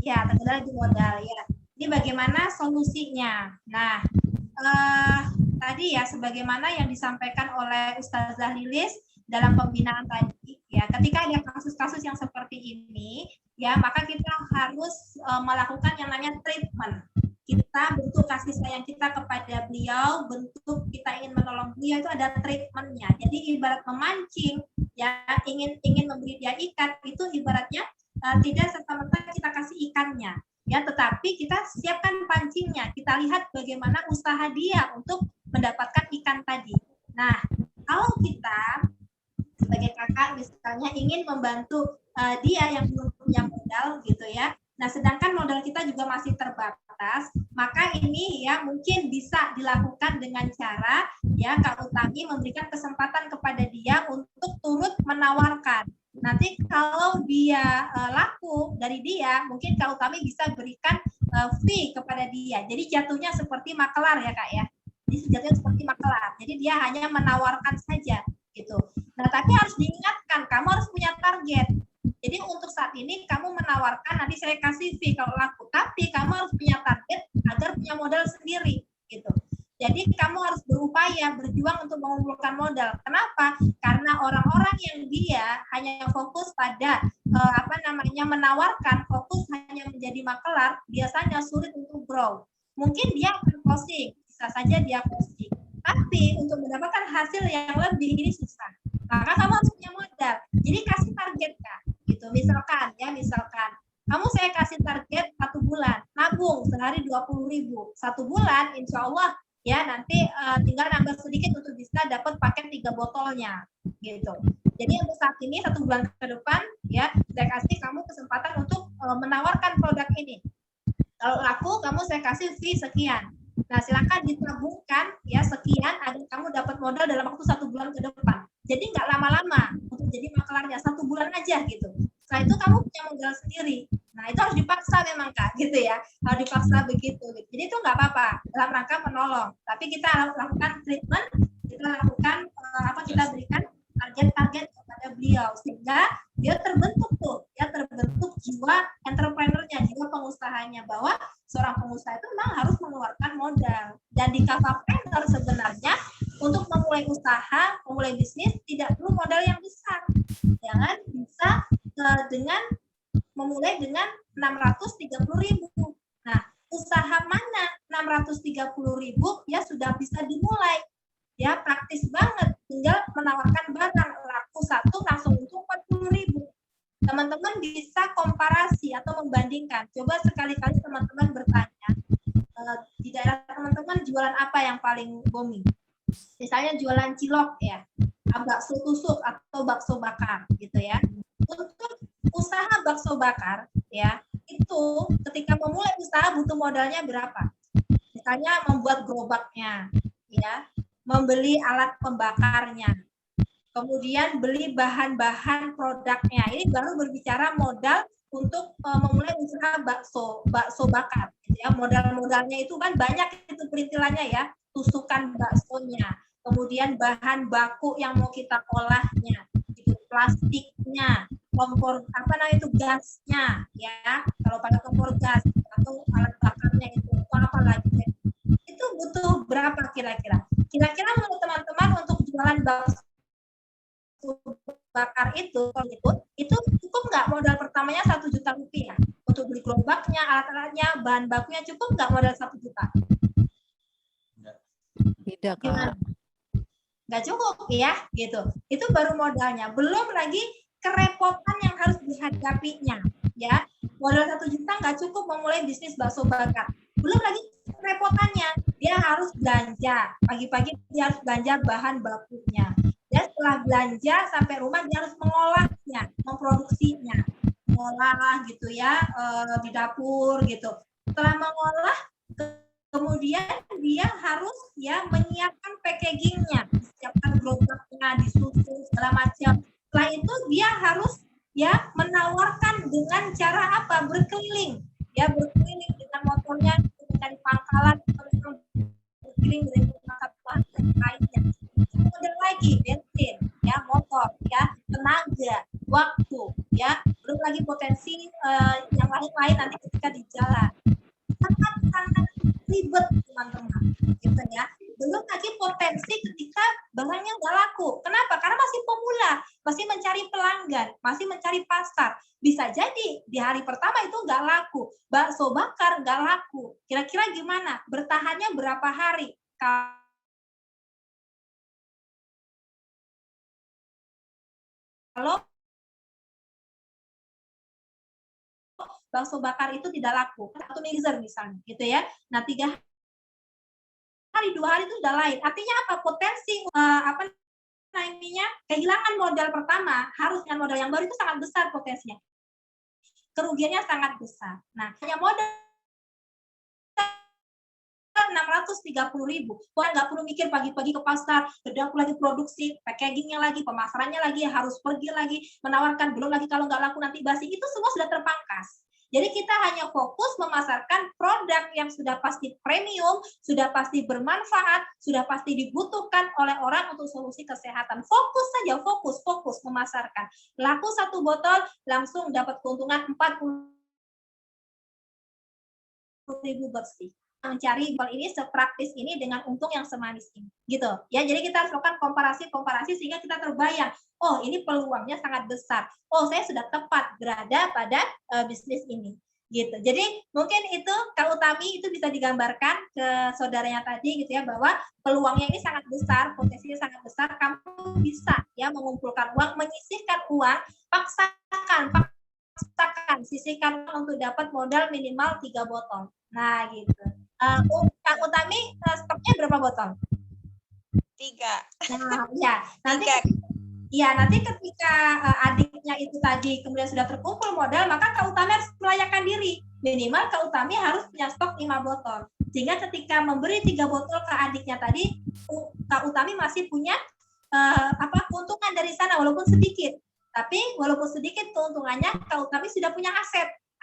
Ya, terkendala di modal ya. Ini bagaimana solusinya? Nah, tadi ya sebagaimana yang disampaikan oleh Ustazah Lilis dalam pembinaan tadi ya, ketika ada kasus-kasus yang seperti ini ya, maka kita harus melakukan yang namanya treatment. Kita bentuk kasih sayang kita kepada beliau, bentuk kita ingin menolong beliau itu ada treatmentnya. Jadi ibarat memancing ya, ingin memberi dia ikan itu ibaratnya tidak serta-merta kita kasih ikannya ya, tetapi kita siapkan pancingnya, kita lihat bagaimana usaha dia untuk mendapatkan ikan tadi. Nah, kalau kita sebagai kakak misalnya ingin membantu dia yang belum punya modal gitu ya, nah sedangkan modal kita juga masih terbatas, maka ini ya mungkin bisa dilakukan dengan cara ya Kak Utami memberikan kesempatan kepada dia untuk turut menawarkan. Nanti kalau dia laku dari dia, mungkin Kak Utami bisa berikan fee kepada dia. Jadi jatuhnya seperti makelar ya Kak ya. Jadi jatuhnya seperti makelar. Jadi dia hanya menawarkan saja gitu. Nah tapi harus diingatkan, kamu harus punya target. Jadi untuk saat ini kamu menawarkan, nanti saya kasih fee kalau laku. Tapi kamu harus punya target agar punya modal sendiri gitu. Jadi kamu harus berupaya, berjuang untuk mengumpulkan modal. Kenapa? Karena orang-orang yang dia hanya fokus pada menawarkan, fokus hanya menjadi makelar, biasanya sulit untuk grow. Mungkin dia akan closing, bisa saja dia closing. Tapi untuk mendapatkan hasil yang lebih ini susah. Maka kamu harus punya modal. Jadi kasih target Kak. Gitu. Misalkan kamu saya kasih target 1 bulan, nabung sehari 20.000. 1 bulan insya Allah ya nanti tinggal nambah sedikit untuk bisa dapat paket 3 botolnya gitu. Jadi untuk saat ini 1 bulan ke depan ya saya kasih kamu kesempatan untuk menawarkan produk ini. Kalau laku kamu saya kasih fee sekian. Nah silakan ditabungkan ya sekian agar kamu dapat modal dalam waktu 1 bulan ke depan. Jadi nggak lama-lama untuk jadi makelarnya, 1 bulan aja gitu. Setelah itu kamu punya modal sendiri. Nah itu harus dipaksa memang Kak gitu ya, harus dipaksa begitu. Jadi itu nggak apa-apa dalam rangka menolong. Tapi kita harus lakukan treatment, kita lakukan kita berikan target-target kepada beliau sehingga dia terbentuk jiwa entrepreneurnya, jiwa pengusahanya, bahwa seorang pengusaha itu memang harus mengeluarkan modal. Dan di Kafapreneur sebenarnya untuk memulai usaha, memulai bisnis tidak perlu modal yang besar. Jangan bisa memulai dengan 630.000. Nah, usaha mana 630.000 ya sudah bisa dimulai. Ya, praktis banget. Tinggal menawarkan barang, laku 1 langsung untung 40.000. Teman-teman bisa komparasi atau membandingkan. Coba sekali-kali teman-teman bertanya, di daerah teman-teman jualan apa yang paling booming? Misalnya jualan cilok ya, bakso tusuk atau bakso bakar gitu ya. Untuk usaha bakso bakar ya, itu ketika memulai usaha butuh modalnya berapa? Misalnya membuat gerobaknya ya, membeli alat pembakarnya, kemudian beli bahan-bahan produknya. Ini baru berbicara modal untuk memulai usaha bakso bakar gitu ya. Modal-modalnya itu kan banyak itu perintilannya ya, tusukan baksonya, kemudian bahan baku yang mau kita olahnya, gitu, plastiknya, kompor gasnya ya, kalau pada kompor gas atau alat bakarnya itu apa lagi, itu butuh berapa kira-kira menurut teman-teman untuk jualan bakso bakar itu cukup nggak modal pertamanya 1 juta rupiah untuk beli gerobaknya, alat-alatnya, bahan bakunya, cukup nggak modal 1 juta? Tidak Kak. Nggak cukup ya gitu. Itu baru modalnya, belum lagi kerepotan yang harus dihadapinya ya. Modal 1 juta nggak cukup memulai bisnis bakso bakar, belum lagi kerepotannya, dia harus belanja pagi-pagi, dia harus belanja bahan bakunya, dan setelah belanja sampai rumah dia harus mengolahnya, memproduksinya, mengolah gitu ya, di dapur gitu. Setelah mengolah Kemudian dia harus ya menyiapkan packagingnya, siapkan gerobaknya, disusun segala macam. Setelah itu dia harus ya menawarkan dengan cara apa? Berkeliling, ya berkeliling dengan motornya, dengan pangkalan, berkeliling dari satu ke lainnya. Kemudian lagi bensin, ya motor, ya tenaga, waktu, ya belum lagi potensi yang lain-lain nanti ketika di jalan. Sangat ribet teman-teman, gitu ya. Belum lagi potensi ketika barangnya nggak laku. Kenapa? Karena masih pemula, masih mencari pelanggan, masih mencari pasar. Bisa jadi di hari pertama itu nggak laku, bakso bakar nggak laku. Kira-kira gimana? Bertahannya berapa hari? Kalau bakso bakar itu tidak laku, satu mixer misalnya, gitu ya. Nah 3 hari, 2 hari itu sudah lain. Artinya apa? Potensi apa namanya kehilangan modal pertama harus dengan modal yang baru itu sangat besar potensinya. Kerugiannya sangat besar. Nah hanya modal 630.000. Wah nggak perlu mikir pagi-pagi ke pasar, berdampak lagi produksi, packagingnya lagi, pemasarannya lagi, harus pergi lagi menawarkan, belum lagi kalau nggak laku nanti basi. Itu semua sudah terpangkas. Jadi kita hanya fokus memasarkan produk yang sudah pasti premium, sudah pasti bermanfaat, sudah pasti dibutuhkan oleh orang untuk solusi kesehatan. Fokus saja, fokus memasarkan. Laku 1 botol langsung dapat keuntungan 40.000 bersih. Mencari botol ini sepraktis ini dengan untung yang semanis ini, gitu ya. Jadi kita harus lakukan komparasi sehingga kita terbayang, oh ini peluangnya sangat besar, oh saya sudah tepat berada pada bisnis ini, gitu. Jadi mungkin itu Kak Utami itu bisa digambarkan ke saudaranya tadi, gitu ya, bahwa peluangnya ini sangat besar, potensinya sangat besar. Kamu bisa ya mengumpulkan uang, menyisihkan uang, paksakan, sisihkan uang untuk dapat modal minimal 3 botol. Nah gitu. Kak Utami stoknya berapa botol? 3. Nah, ya nanti ketika adiknya itu tadi kemudian sudah terkumpul modal, maka Kak Utami harus melayakkan diri. Minimal Kak Utami harus punya stok 5 botol. Sehingga ketika memberi 3 botol ke adiknya tadi, Kak Utami masih punya keuntungan dari sana walaupun sedikit. Tapi walaupun sedikit keuntungannya, Kak Utami sudah punya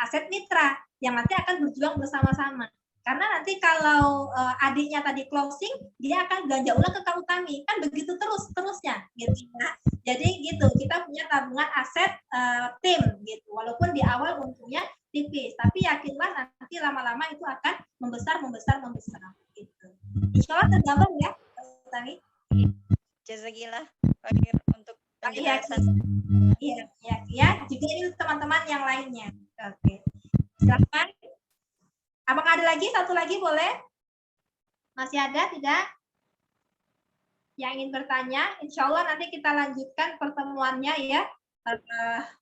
aset mitra yang nanti akan berjuang bersama-sama. Karena nanti kalau adiknya tadi closing, dia akan belanja ulang ke Kak Utami. Kan begitu terusnya gitu ya. Jadi gitu, kita punya tabungan aset tim gitu. Walaupun di awal untungnya tipis, tapi yakinlah nanti lama-lama itu akan membesar gitu. Insya Allah tergambar ya Kak Utami. Jazakillah khair untuk penjelasan. Iya, juga ini teman-teman yang lainnya. Oke. Silakan. Apakah ada lagi? Satu lagi boleh? Masih ada? Tidak? Yang ingin bertanya? Insya Allah nanti kita lanjutkan pertemuannya ya.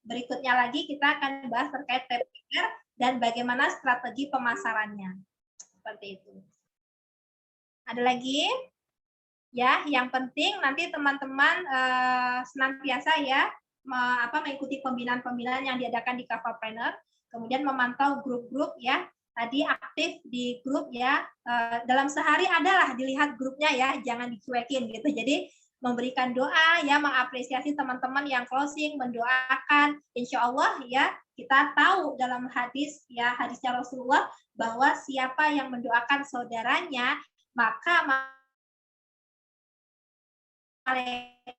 Berikutnya lagi kita akan bahas terkait TPR dan bagaimana strategi pemasarannya. Seperti itu. Ada lagi? Ya, yang penting nanti teman-teman senantiasa ya mengikuti pembinaan-pembinaan yang diadakan di Kafapreneur, kemudian memantau grup-grup ya. Tadi aktif di grup ya, dalam sehari adalah dilihat grupnya ya, jangan dicuekin gitu. Jadi memberikan doa ya, mengapresiasi teman-teman yang closing, mendoakan. Insya Allah ya, kita tahu dalam hadisnya Rasulullah bahwa siapa yang mendoakan saudaranya, maka malaikat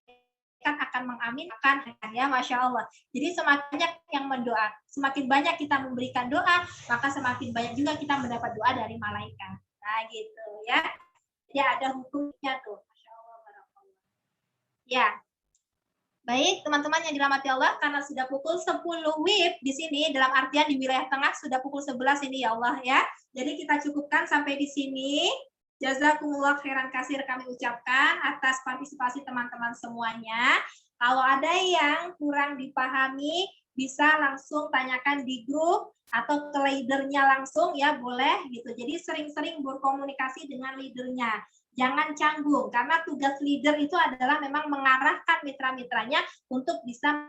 akan mengaminkan ya, Masya Allah. Jadi semakin banyak yang mendoa, semakin banyak kita memberikan doa, maka semakin banyak juga kita mendapat doa dari malaikat. Nah gitu ya. Jadi ada hukumnya tuh. Masya Allah, barakallah. Ya. Baik, teman-teman yang dirahmati Allah, karena sudah pukul 10 WIB di sini, dalam artian di wilayah tengah sudah pukul 11 ini ya Allah ya. Jadi kita cukupkan sampai di sini. Jazakumullah khairan kasir kami ucapkan atas partisipasi teman-teman semuanya. Kalau ada yang kurang dipahami, bisa langsung tanyakan di grup atau ke leadernya langsung ya, boleh gitu. Jadi sering-sering berkomunikasi dengan leadernya. Jangan canggung, karena tugas leader itu adalah memang mengarahkan mitra-mitranya untuk bisa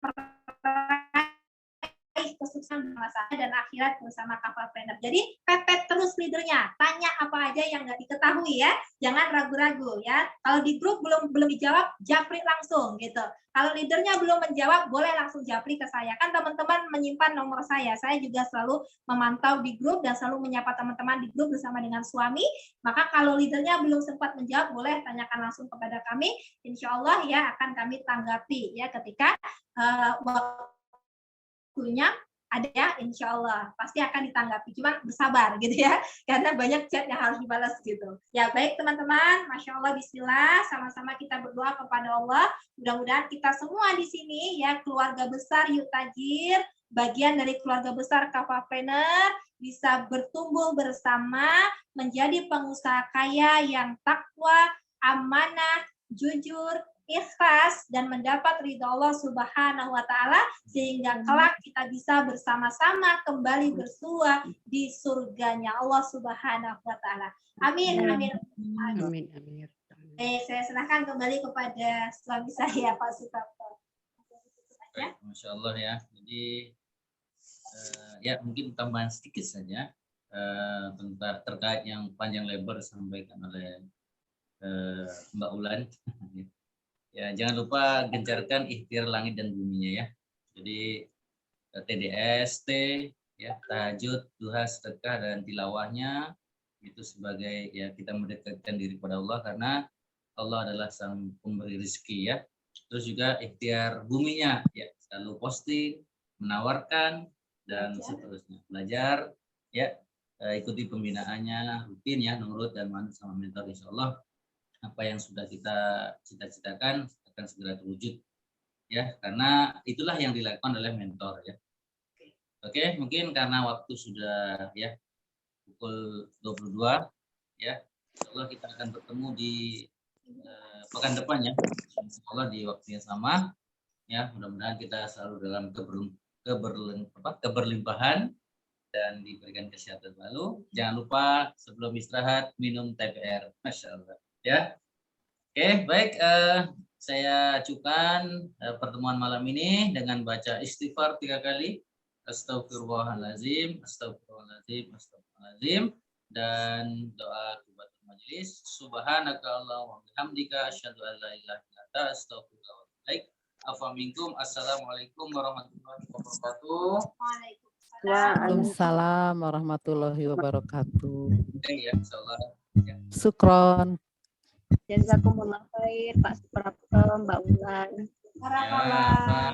meraih meraih kesuksesan bersama saya dan akhirat bersama Kafapreneur. Jadi pepet terus leadernya, tanya apa aja yang nggak diketahui ya, jangan ragu-ragu ya. Kalau di grup belum dijawab, japri langsung gitu. Kalau leadernya belum menjawab, boleh langsung japri ke saya. Kan teman-teman menyimpan nomor saya. Saya juga selalu memantau di grup dan selalu menyapa teman-teman di grup bersama dengan suami. Maka kalau leadernya belum sempat menjawab, boleh tanyakan langsung kepada kami. Insya Allah ya akan kami tanggapi ya ketika waktunya ada ya, insya Allah pasti akan ditanggapi, cuman bersabar gitu ya, karena banyak chat yang harus dibalas gitu. Ya baik teman-teman, Masya Allah, Bismillah, sama-sama kita berdoa kepada Allah, mudah-mudahan kita semua di sini ya, keluarga besar Yuk Tajir, bagian dari keluarga besar Kafapreneur, bisa bertumbuh bersama, menjadi pengusaha kaya yang takwa, amanah, jujur, ikhlas, dan mendapat ridha Allah Subhanahu wa Ta'ala, sehingga kelak kita bisa bersama-sama kembali bersua di surganya Allah Subhanahu wa Ta'ala. Amin, amin. Amin, amin. Saya serahkan kembali kepada suami saya, Pak Suprapto. Ya. Masya Allah ya. Jadi ya mungkin tambahan sedikit saja tentang terkait yang panjang lebar disampaikan oleh Mbak Ulan. Ya, jangan lupa gencarkan ikhtiar langit dan buminya ya. Jadi TDST, ya, tahajud, duha, sedekah dan tilawahnya itu sebagai ya kita mendekatkan diri kepada Allah karena Allah adalah sang pemberi rezeki ya. Terus juga ikhtiar buminya ya, selalu posting, menawarkan dan seterusnya. Belajar ya, ikuti pembinaannya rutin ya, nurut dan manut sama mentor, insya Allah apa yang sudah kita cita-citakan akan segera terwujud ya, karena itulah yang dilakukan oleh mentor ya. Oke, mungkin karena waktu sudah ya pukul 22 ya, insyaallah kita akan bertemu di pekan depan ya, insyaallah di waktu yang sama ya. Mudah-mudahan kita selalu dalam keberlimpahan dan diberikan kesehatan selalu. Jangan lupa sebelum istirahat minum TPR, Masya Allah. Ya, oke, baik. Saya acukan pertemuan malam ini dengan baca istighfar 3 kali. Astagfirullahaladzim, astagfirullahaladzim, astagfirullahaladzim, dan doa kubatul majelis. Subhanaka Allahumma bihamdika asyhadu an la ilaha illa anta astaghfiruka wa atubu ilaik. Afa minkum. Assalamualaikum warahmatullahi wabarakatuh. Waalaikumsalam warahmatullahi wabarakatuh. Ya, insyaallah. Ya. Sukron. Jazakumullah khair, Pak Suprapto, Mbak Ulan.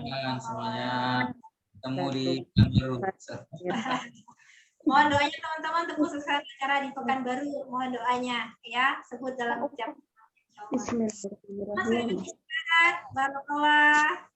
Ya, semuanya ketemu di Pekanbaru. Mohon doanya teman-teman untuk sukses acara di Pekanbaru. Mohon doanya ya, sebut dalam ucapan. Bismillahirrahmanirrahim. Barakallah.